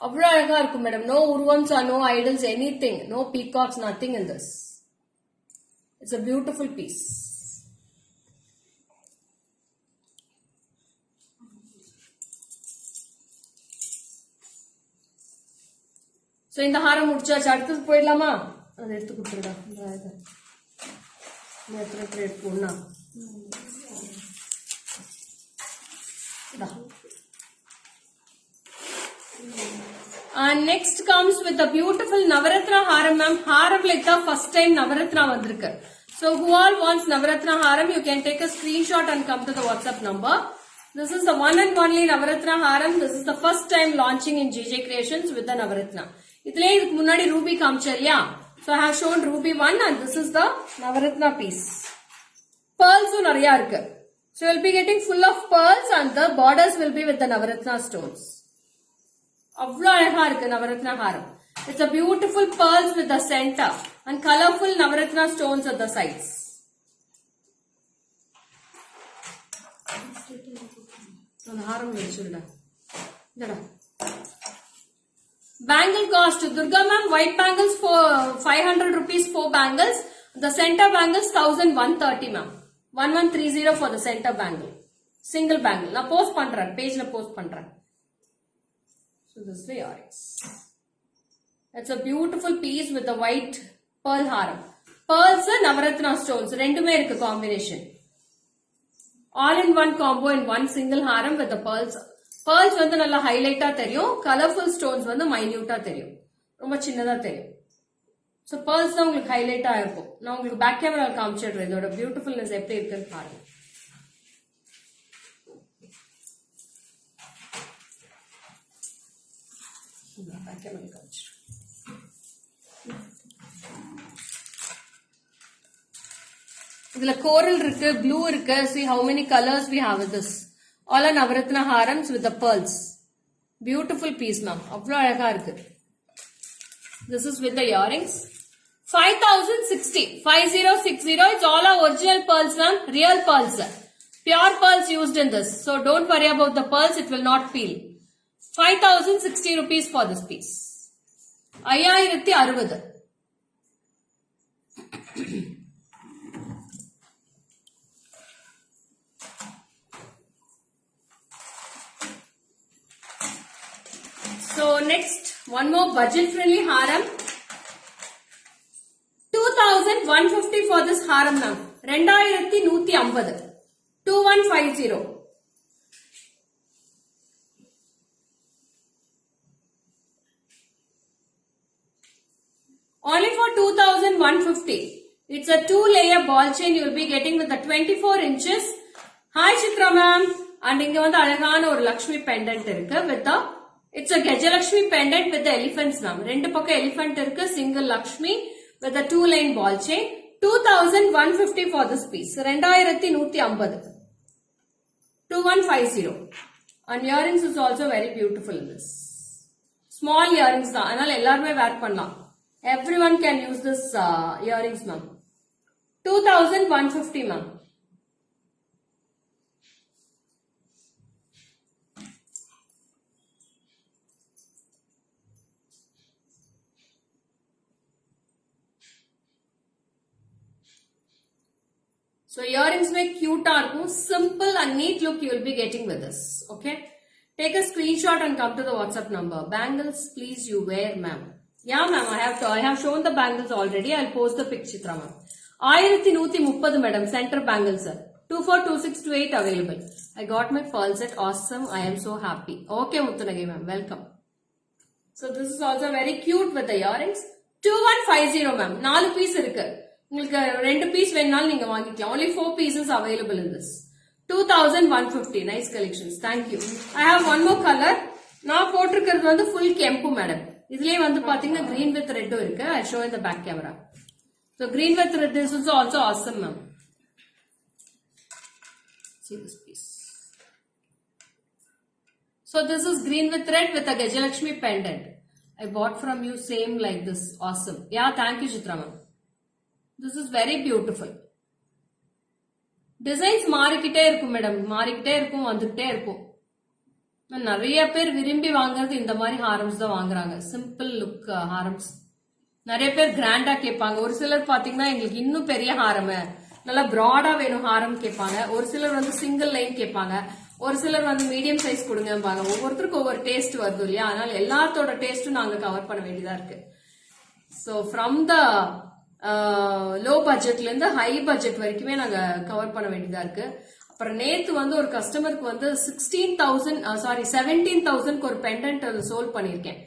அவ்வளவு அழகா இருக்கும் madam. No urvams or no idols, anything. No peacocks, nothing in this. It's a beautiful piece. So இந்த ஹாரம் முடிச்சாச்சு. அடுத்தது போயிடலாமா? அதை எடுத்து கொடுத்துருடா. எடுத்து ஒண்ணா next comes with a beautiful Navaratna haram ma'am. Haram like the first time Navaratna vandirukku. So who all wants Navaratna haram, you can take a screenshot and come to the WhatsApp number. This is the one and only Navaratna Haram. This is the first time launching in GJ Creations with the Navaratna. Ithle idukku munadi ruby kamchaliya. So I have shown ruby one and this is the Navaratna piece. Pearls nariya irukku. So you will be getting full of pearls and the borders will be with the Navaratna stones. Avlo alaga irukku Navaratna Haram. It's a beautiful pearls with the center and colorful Navaratna stones at the sides. Bangle cost, Durga ma'am, white bangles for 500 rupees 4 bangles. The center bangles 1130 ma'am. 1130 for the center bangle. Single bangle. Na post pandra, page na post pandra. So this is the earrings. It's a beautiful piece with the white pearl haram. Pearls and Navaratna stones. Rendume irukku combination. All in one combo in one single haram with the pearls. Pearls வந்து நல்ல ஹைலைட்டா தெரியும். Colourful stones வந்து மைன்யூட்டா தெரியும். ரொம்ப சின்னதா தெரியும். So pearls தான் உங்களுக்கு ஹைலைட்டா இருக்கும். நான் உங்களுக்கு பேக் கேமரா காமிச்சிடுறேன். இதோட பியூட்டிஃபுல்னஸ் எப்படி இருக்குன்னு பாருங்க. பேக் கேமரா காமிச்சிடுறேன். இதுல coral இருக்கு, blue இருக்கு. See how many colors we have with this. All are Navaratna harams with the pearls. Beautiful piece ma'am. அவ்வளவு அழகா இருக்கு. This is with the earrings. 5060. 5060. It's all our original pearls ma'am. Real pearls. Pure pearls used in this. So don't worry about the pearls. It will not peel. 5060 rupees for this piece. 5060. So next, one more budget friendly haram. 2150 for this haram ma'am. 2150. 2150. Only for 2150. It's a 2-layer ball chain you will be getting with the 24 inches. Hi Chitra ma'am. And inga vandu alagana or Lakshmi pendant irukku with the it's a Gajalakshmi pendant with the elephants ma'am. Rendu pakka elephant irukku, single Lakshmi with a 2-line ball chain. 2150 for this piece. 2150. 2150. And earrings is also very beautiful in this. Small earrings da. Anal ellarume wear pannalam. Everyone can use this earrings ma'am. 2150 ma'am. So earrings mein cute irukkum, simple and neat look you will be getting with this. Okay, take a screenshot and come to the WhatsApp number. Bangles please you wear ma'am. Yeah ma'am, I have shown the bangles already. I'll post the picture ma'am. 1130 madam, center bangles sir. 242628 available. I got my pearl set. Awesome. I am so happy. Okay Muttanagi ma'am, welcome. So this is also very cute with the earrings. 2150 ma'am. 4 piece irukku. உங்களுக்கு 2 piece வேணாலும் நீங்க வாங்கிக்கலாம். Only 4 pieces available in this. 2150. Nice collections. Thank you. I have one more color. நான் போட்டிருக்கிறது வந்து full kempu madam. இதுலயே வந்து பாத்தீங்கன்னா green with red இருக்கு. I'll show in the back camera. So green with red is also awesome ma'am. See this piece. So this is green with red with a Gajalakshmi pendant. I bought from you same like this. Awesome. Yeah, thank you Chitra ma'am. This is very beautiful. Designs மாறிக்கிட்டே இருக்கும் madam, மாறிக்கிட்டே இருக்கும், வந்துட்டே இருக்கும். நிறைய பேர் விரும்பி வாங்குறது இந்த மாதிரி ஹாரம்ஸ் தான் வாங்குறாங்க. Simple look harams. நிறைய பேர் கிராண்டா கேட்பாங்க. ஒரு சிலர் பாத்தீங்கன்னா எங்களுக்கு இன்னும் பெரிய ஹாரம், நல்லா பிராடா வேணும் ஹாரம் கேட்பாங்க. ஒரு சிலர் வந்து சிங்கிள் லைன் கேட்பாங்க. ஒரு சிலர் வந்து மீடியம் சைஸ் கொடுங்கம்பாங்க. ஒவ்வொருத்தருக்கும் ஒவ்வொரு டேஸ்ட் வருது இல்லையா? அதனால எல்லாத்தோட டேஸ்டும் நாங்க கவர் பண்ண வேண்டியதா இருக்கு. So from the லோ பட்ஜெட்ல இருந்து ஹை பட்ஜெட் வரைக்குமே நாங்க கவர் பண்ண வேண்டியதா இருக்கு. அப்புறம் நேத்து வந்து ஒரு கஸ்டமருக்கு வந்து 17,000 ஒரு பெண்டன்ட் சோல்ட் பண்ணிருக்கேன்.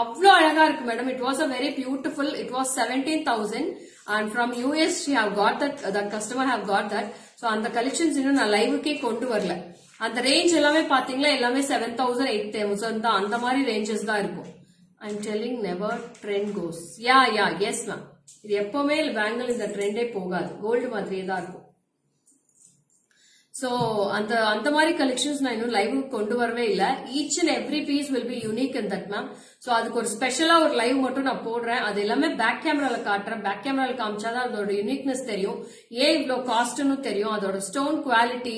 அவ்வளவு அழகா இருக்கு madam. It was a very beautiful. It was 17,000 and from US she have got that customer have got that. So அந்த கலெக்ஷன்ஸ் இன்னும் நான் லைவுக்கே கொண்டு வரல. அந்த ரேஞ்ச் எல்லாமே பாத்தீங்களா எல்லாமே 7,000 8,000 தான் அந்த மாதிரி ரேஞ்சஸ் தான் இருக்கும். I'm telling never trend goes. Yes ma'am. இது எப்பவுமே பேங்கிள் இந்த ட்ரெண்டே போகாது, கோல்டு மாதிரியே தான் இருக்கும். சோ அந்த மாதிரி கலெக்ஷன்ஸ் நான் இன்னும் லைவ் கொண்டு வரவே இல்ல. Each and every piece will be unique in that ma'am. So அதுக்கு ஒரு ஸ்பெஷலா ஒரு லைவ் மட்டும் நான் போடுறேன். அது எல்லாமே பேக் கேமரால காட்டுறேன். பேக் கேமரால காமிச்சாதான் அதோட யூனிக்னஸ் தெரியும், ஏன் இவ்வளவு காஸ்ட்னு தெரியும், அதோட ஸ்டோன் குவாலிட்டி,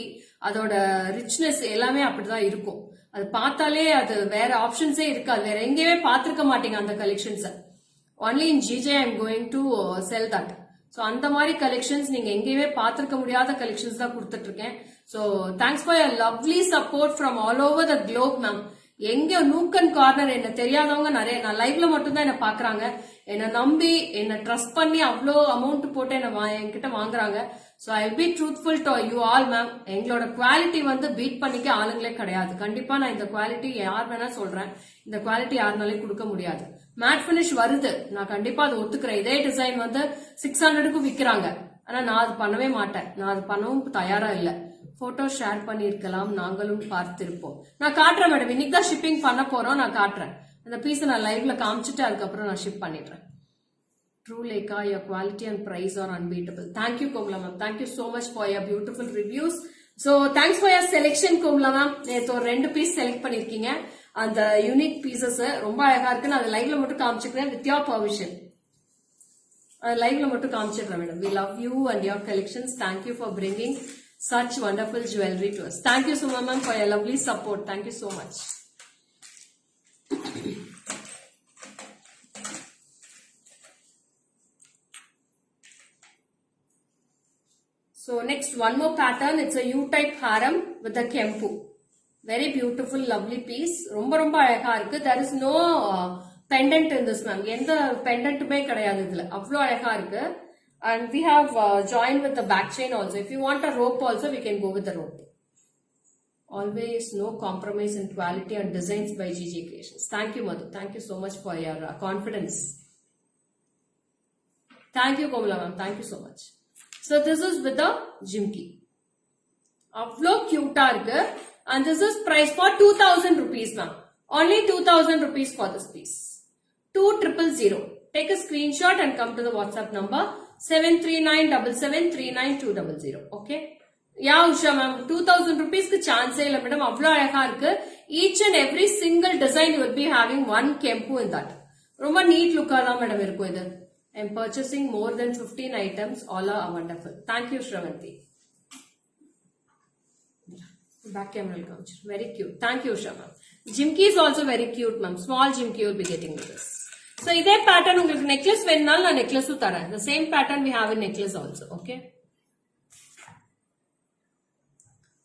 அதோட ரிச்னஸ் எல்லாமே அப்படிதான் இருக்கும். அது பார்த்தாலே அது வேற ஆப்ஷன்ஸே இருக்காது, வேற எங்கேயுமே பாத்திருக்க மாட்டீங்க அந்த collections. Only in GJ I am going to sell that. So அந்த மாதிரி கலெக்ஷன்ஸ் நீங்க எங்கேயுமே பாத்திருக்க முடியாத கலெக்ஷன்ஸ் தான் கொடுத்துட்டு இருக்கேன். So thanks for your lovely support from all over the Globe ma'am. எங்க நூக் அண்ட் கார்னர் என்ன தெரியாதவங்க நிறைய, நான் லைவ்ல மட்டும் தான் என்ன பாக்குறாங்க, என்ன நம்பி என்ன ட்ரஸ்ட் பண்ணி அவ்வளோ அமௌண்ட் போட்டு என்கிட்ட வாங்குறாங்க. So I will be truthful to you all ma'am. எங்களோட குவாலிட்டி வந்து பீட் பண்ணிக்க ஆளுங்களே கிடையாது. கண்டிப்பா நான் இந்த குவாலிட்டி யார் வேணா சொல்றேன், இந்த குவாலிட்டி யாருனாலையும் கொடுக்க முடியாது. மேட் பினிஷ் வருது, நான் கண்டிப்பா அதை ஒத்துக்கிறேன். இதே டிசைன் வந்து 600க்கு விக்கிறாங்க, ஆனா நான் அது பண்ணவே மாட்டேன், நான் அது பண்ணவும் தயாரா இல்ல. போட்டோ ஷேர் பண்ணிருக்கலாம், நாங்களும் பார்த்திருப்போம். நான் காட்டுறேன் மேடம், இன்னைக்கு தான் ஷிப்பிங் பண்ண போறோம், நான் காட்டுறேன். அந்த பீஸ் நான் லைவ்ல காமிச்சிட்டு அதுக்கப்புறம் நான் ஷிப் பண்ணிடுறேன். True Lekha, your quality and price are unbeatable. Thank you Komla ma'am. Thank you so much for your beautiful reviews. So thanks for your selection Komla ma'am. நேத்து ஒரு 2 பீஸ் செலக்ட் பண்ணிருக்கீங்க. அந்த யூனிக் பீசஸ் ரொம்ப அழகா இருக்கு. நான் லைவ்ல மட்டும் காமிச்சிக்கிறேன் with your permission. லைவ்ல மட்டும் காமிச்சிடுறேன் madam. We love you and your collections. Thank you for bringing such wonderful jewelry to us. Thank you Suma ma'am for your lovely support. Thank you so much. So next one more pattern, it's a U-type haram with a kempu. Very beautiful, lovely piece. ரொம்ப ரொம்ப அழகா இருக்கு. There is no pendant in this ma'am. எந்த pendantமே கிடையாது இதுல. அவ்வளோ அழகா இருக்கு. And we have joined with the back chain also. If you want a rope also, we can go with the rope. Always no compromise in quality and designs by GG Creations. Thank you Madhu. Thank you so much for your confidence. Thank you Komala ma'am. Thank you so much. So this is with the jimki. Avlo cute irukku, and this is price for 2,000 rupees ma'am. Only 2,000 rupees for this piece. 2000. Take a screenshot and come to the WhatsApp number 73977392200. Okay? Yeah Usha ma'am, 2,000 rupees ku chance illa madam. Avlo alaga irukku. Each and every single design you will be having one kempu in that. Romba neat look ah da madam irukku idu. I am purchasing more than 15 items. All are wonderful. Thank you, Shravanti. Back camera will come. Very cute. Thank you, Shravan. Jimki is also very cute, ma'am. Small jimki you will be getting with this. So, this pattern, உங்களுக்கு necklace வேணும்னாலும் நான் necklace தரேன். The same pattern we have in necklace also. Okay.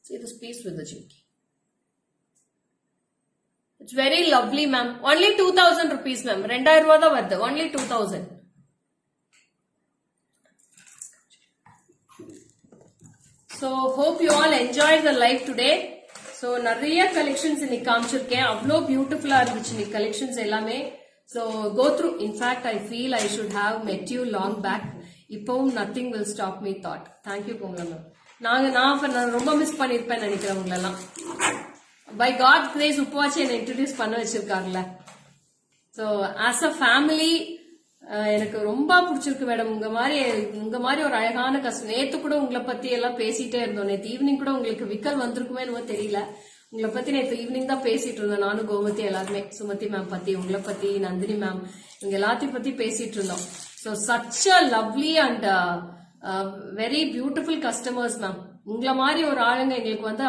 See this piece with the jimki. It's very lovely, ma'am. Only 2,000 rupees, ma'am. 2,000 ரூபாய் தான் வருது. Only 2,000. So hope you all enjoyed the live today. So நிறைய collections இன்னைக்கு காமிச்சிருக்கேன். அவ்வளோ பியூட்டிஃபுல்லா இருந்துச்சு இன்னைக்கு collections எல்லாமே. So go through. In fact, I feel I should have met you long back. இப்பவும் nothing will stop me thought. Thank you Komala ma'am. நான் ரொம்ப மிஸ் பண்ணிருப்பேன் நினைக்கிறேன் உங்களெல்லாம். By God's grace உப்புவாச்சி என்னை இன்ட்ரோடியூஸ் பண்ண வச்சிருக்காங்கல்ல. So as a family எனக்கு ரொம்ப பிடிச்சிருக்கு மேடம். உங்க மாதிரி ஒரு அழகான கஸ்டமர். நேத்து கூட உங்களை பத்தி எல்லாம் பேசிட்டே இருந்தோம். நேத்து ஈவினிங் கூட உங்களுக்கு விக்கல் வந்திருக்குமே என்னவோ தெரியல. உங்களை பத்தி நேத்து ஈவினிங் தான் பேசிட்டு இருந்தோம். நானும் கோமதி எல்லாருமே, சுமதி மேம் பத்தி, உங்களை பத்தி, நந்தினி மேம், இவங்க எல்லாத்தையும் பத்தி பேசிட்டு இருந்தோம். So such a lovely and very beautiful customers ma'am. உங்களை மாதிரி ஒரு ஆளுங்க எங்களுக்கு வந்து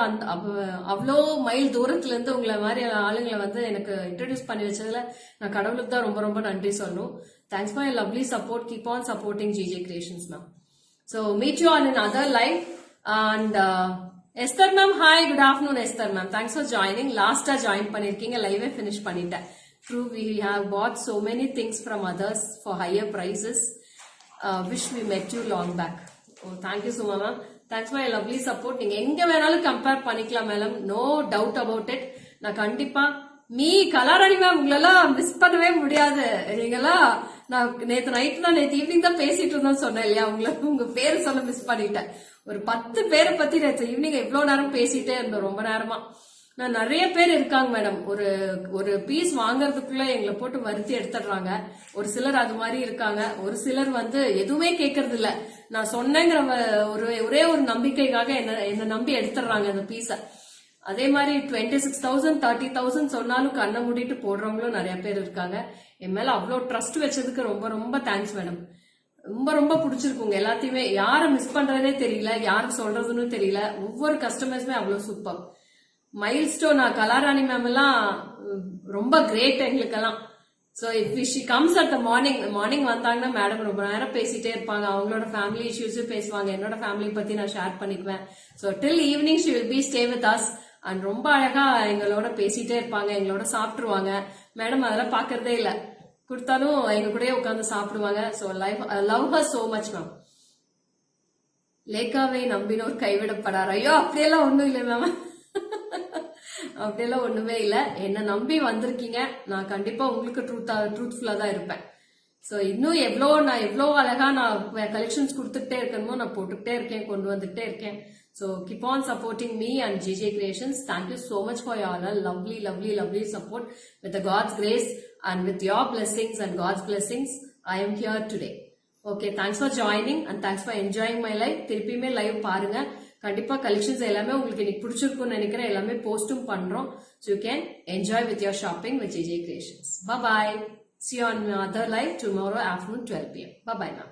அவ்வளோ மைல் தூரத்துல இருந்து உங்களை மாதிரி ஆளுங்களை வந்து எனக்கு இன்ட்ரடியூஸ் பண்ணி வச்சதுல நான் கடவுளுக்கு தான் ரொம்ப ரொம்ப நன்றி சொல்லணும். Thanks for your lovely support. Keep on supporting GJ Creations, ma'am. So meet you all in another live. And Esther ma'am, hi, good afternoon Esther ma'am. Thanks for joining. Last join பண்ணிருக்கீங்க, live finish பண்ணிட்டேன். True, we have bought so many things from others for higher prices. Wish we met you long back. Oh, thank you Suma ma'am. Thanks for your lovely support. நீங்க எங்க வேணாலும் compare பண்ணிக்கலாம் madam. No doubt about it. நான் கண்டிப்பா Kalarani ma'am உங்களெல்லாம் miss பண்ணவே முடியாது. நீங்களா நான் நேத்து ஈவினிங் தான் பேசிட்டு இருந்தோம் சொன்னேன் இல்லையா, உங்க பேரு சொல்ல மிஸ் பண்ணிட்டேன். ஒரு 10 பேரை பத்தி நேற்று ஈவினிங் எவ்வளவு நேரம் பேசிட்டே இருந்தோம், ரொம்ப நேரமா. நான் நிறைய பேர் இருக்காங்க மேடம், ஒரு பீஸ் வாங்கறதுக்குள்ள எங்களை போட்டு வருத்தி எடுத்துடுறாங்க. ஒரு சிலர் அது மாதிரி இருக்காங்க, ஒரு சிலர் எதுவுமே கேட்கறது இல்ல. நான் சொன்னேங்கிற ஒரே ஒரு நம்பிக்கைக்காக என்ன நம்பி எடுத்துடுறாங்க அந்த பீஸ. அதே மாதிரி 26,000 30,000 சொன்னாலும் கண்ணை மூடிட்டு போடுறவங்களும் நிறைய பேர் இருக்காங்க. என் மேல அவ்வளவு ட்ரஸ்ட் வச்சதுக்கு ரொம்ப ரொம்ப தேங்க்ஸ் மேடம். ரொம்ப ரொம்ப பிடிச்சிருக்குங்க எல்லாத்தையுமே. யாரை மிஸ் பண்றதே தெரியல, யாரு சொல்றதுன்னு தெரியல. ஒவ்வொரு கஸ்டமர்ஸுமே அவ்வளவு சூப்பர். மைல்ஸ்டோன் கலாராணி மேம் எல்லாம் ரொம்ப கிரேட் எங்களுக்கெல்லாம். So if she comes at the morning வந்தாங்கன்னா மேடம் ரொம்ப நேரம் பேசிட்டே இருப்பாங்க. அவங்களோட ஃபேமிலி இஷ்யூஸும் பேசுவாங்க, என்னோட ஃபேமிலி பத்தி நான் ஷேர் பண்ணிக்குவேன். So till evening she will be stay with us and ரொம்ப அழகா எங்களோட பேசிட்டே இருப்பாங்க, எங்களோட சாப்பிட்டுருவாங்க. மேடம் அதெல்லாம் பாக்குறதே இல்ல, கொடுத்தாலும் எங்க கூடயே உட்காந்து சாப்பிடுவாங்க. So love her so much ma'am. லேக்காவை நம்பினோர் கைவிடப்படார். ஐயோ அப்படியெல்லாம் ஒண்ணும் இல்லை மேம், அப்படியெல்லாம் ஒண்ணுமே இல்ல. என்ன நம்பி வந்திருக்கீங்க, நான் கண்டிப்பா உங்களுக்கு ட்ரூத்ஃபுல்லா தான் இருப்பேன். சோ இன்னும் எவ்வளோ அழகா நான் கலெக்ஷன்ஸ் கொடுத்துட்டே இருக்கணுமோ நான் போட்டுக்கிட்டே இருக்கேன், கொண்டு வந்துட்டே இருக்கேன். So keep on supporting me and GJ Creations. Thank you so much for your lovely support. With the God's grace and with your blessings and God's blessings, I am here today. Okay, thanks for joining and thanks for enjoying my life. திருப்பியுமே live பாருங்க. கண்டிப்பா collections எல்லாமே உங்களுக்கு இன்னைக்கு பிடிச்சிருக்கும்னு நினைக்கிறேன். எல்லாமே போஸ்டும் பண்றோம். So you can enjoy with your shopping with GJ Creations. Bye bye. See you on other live tomorrow afternoon 12 PM. Bye bye now.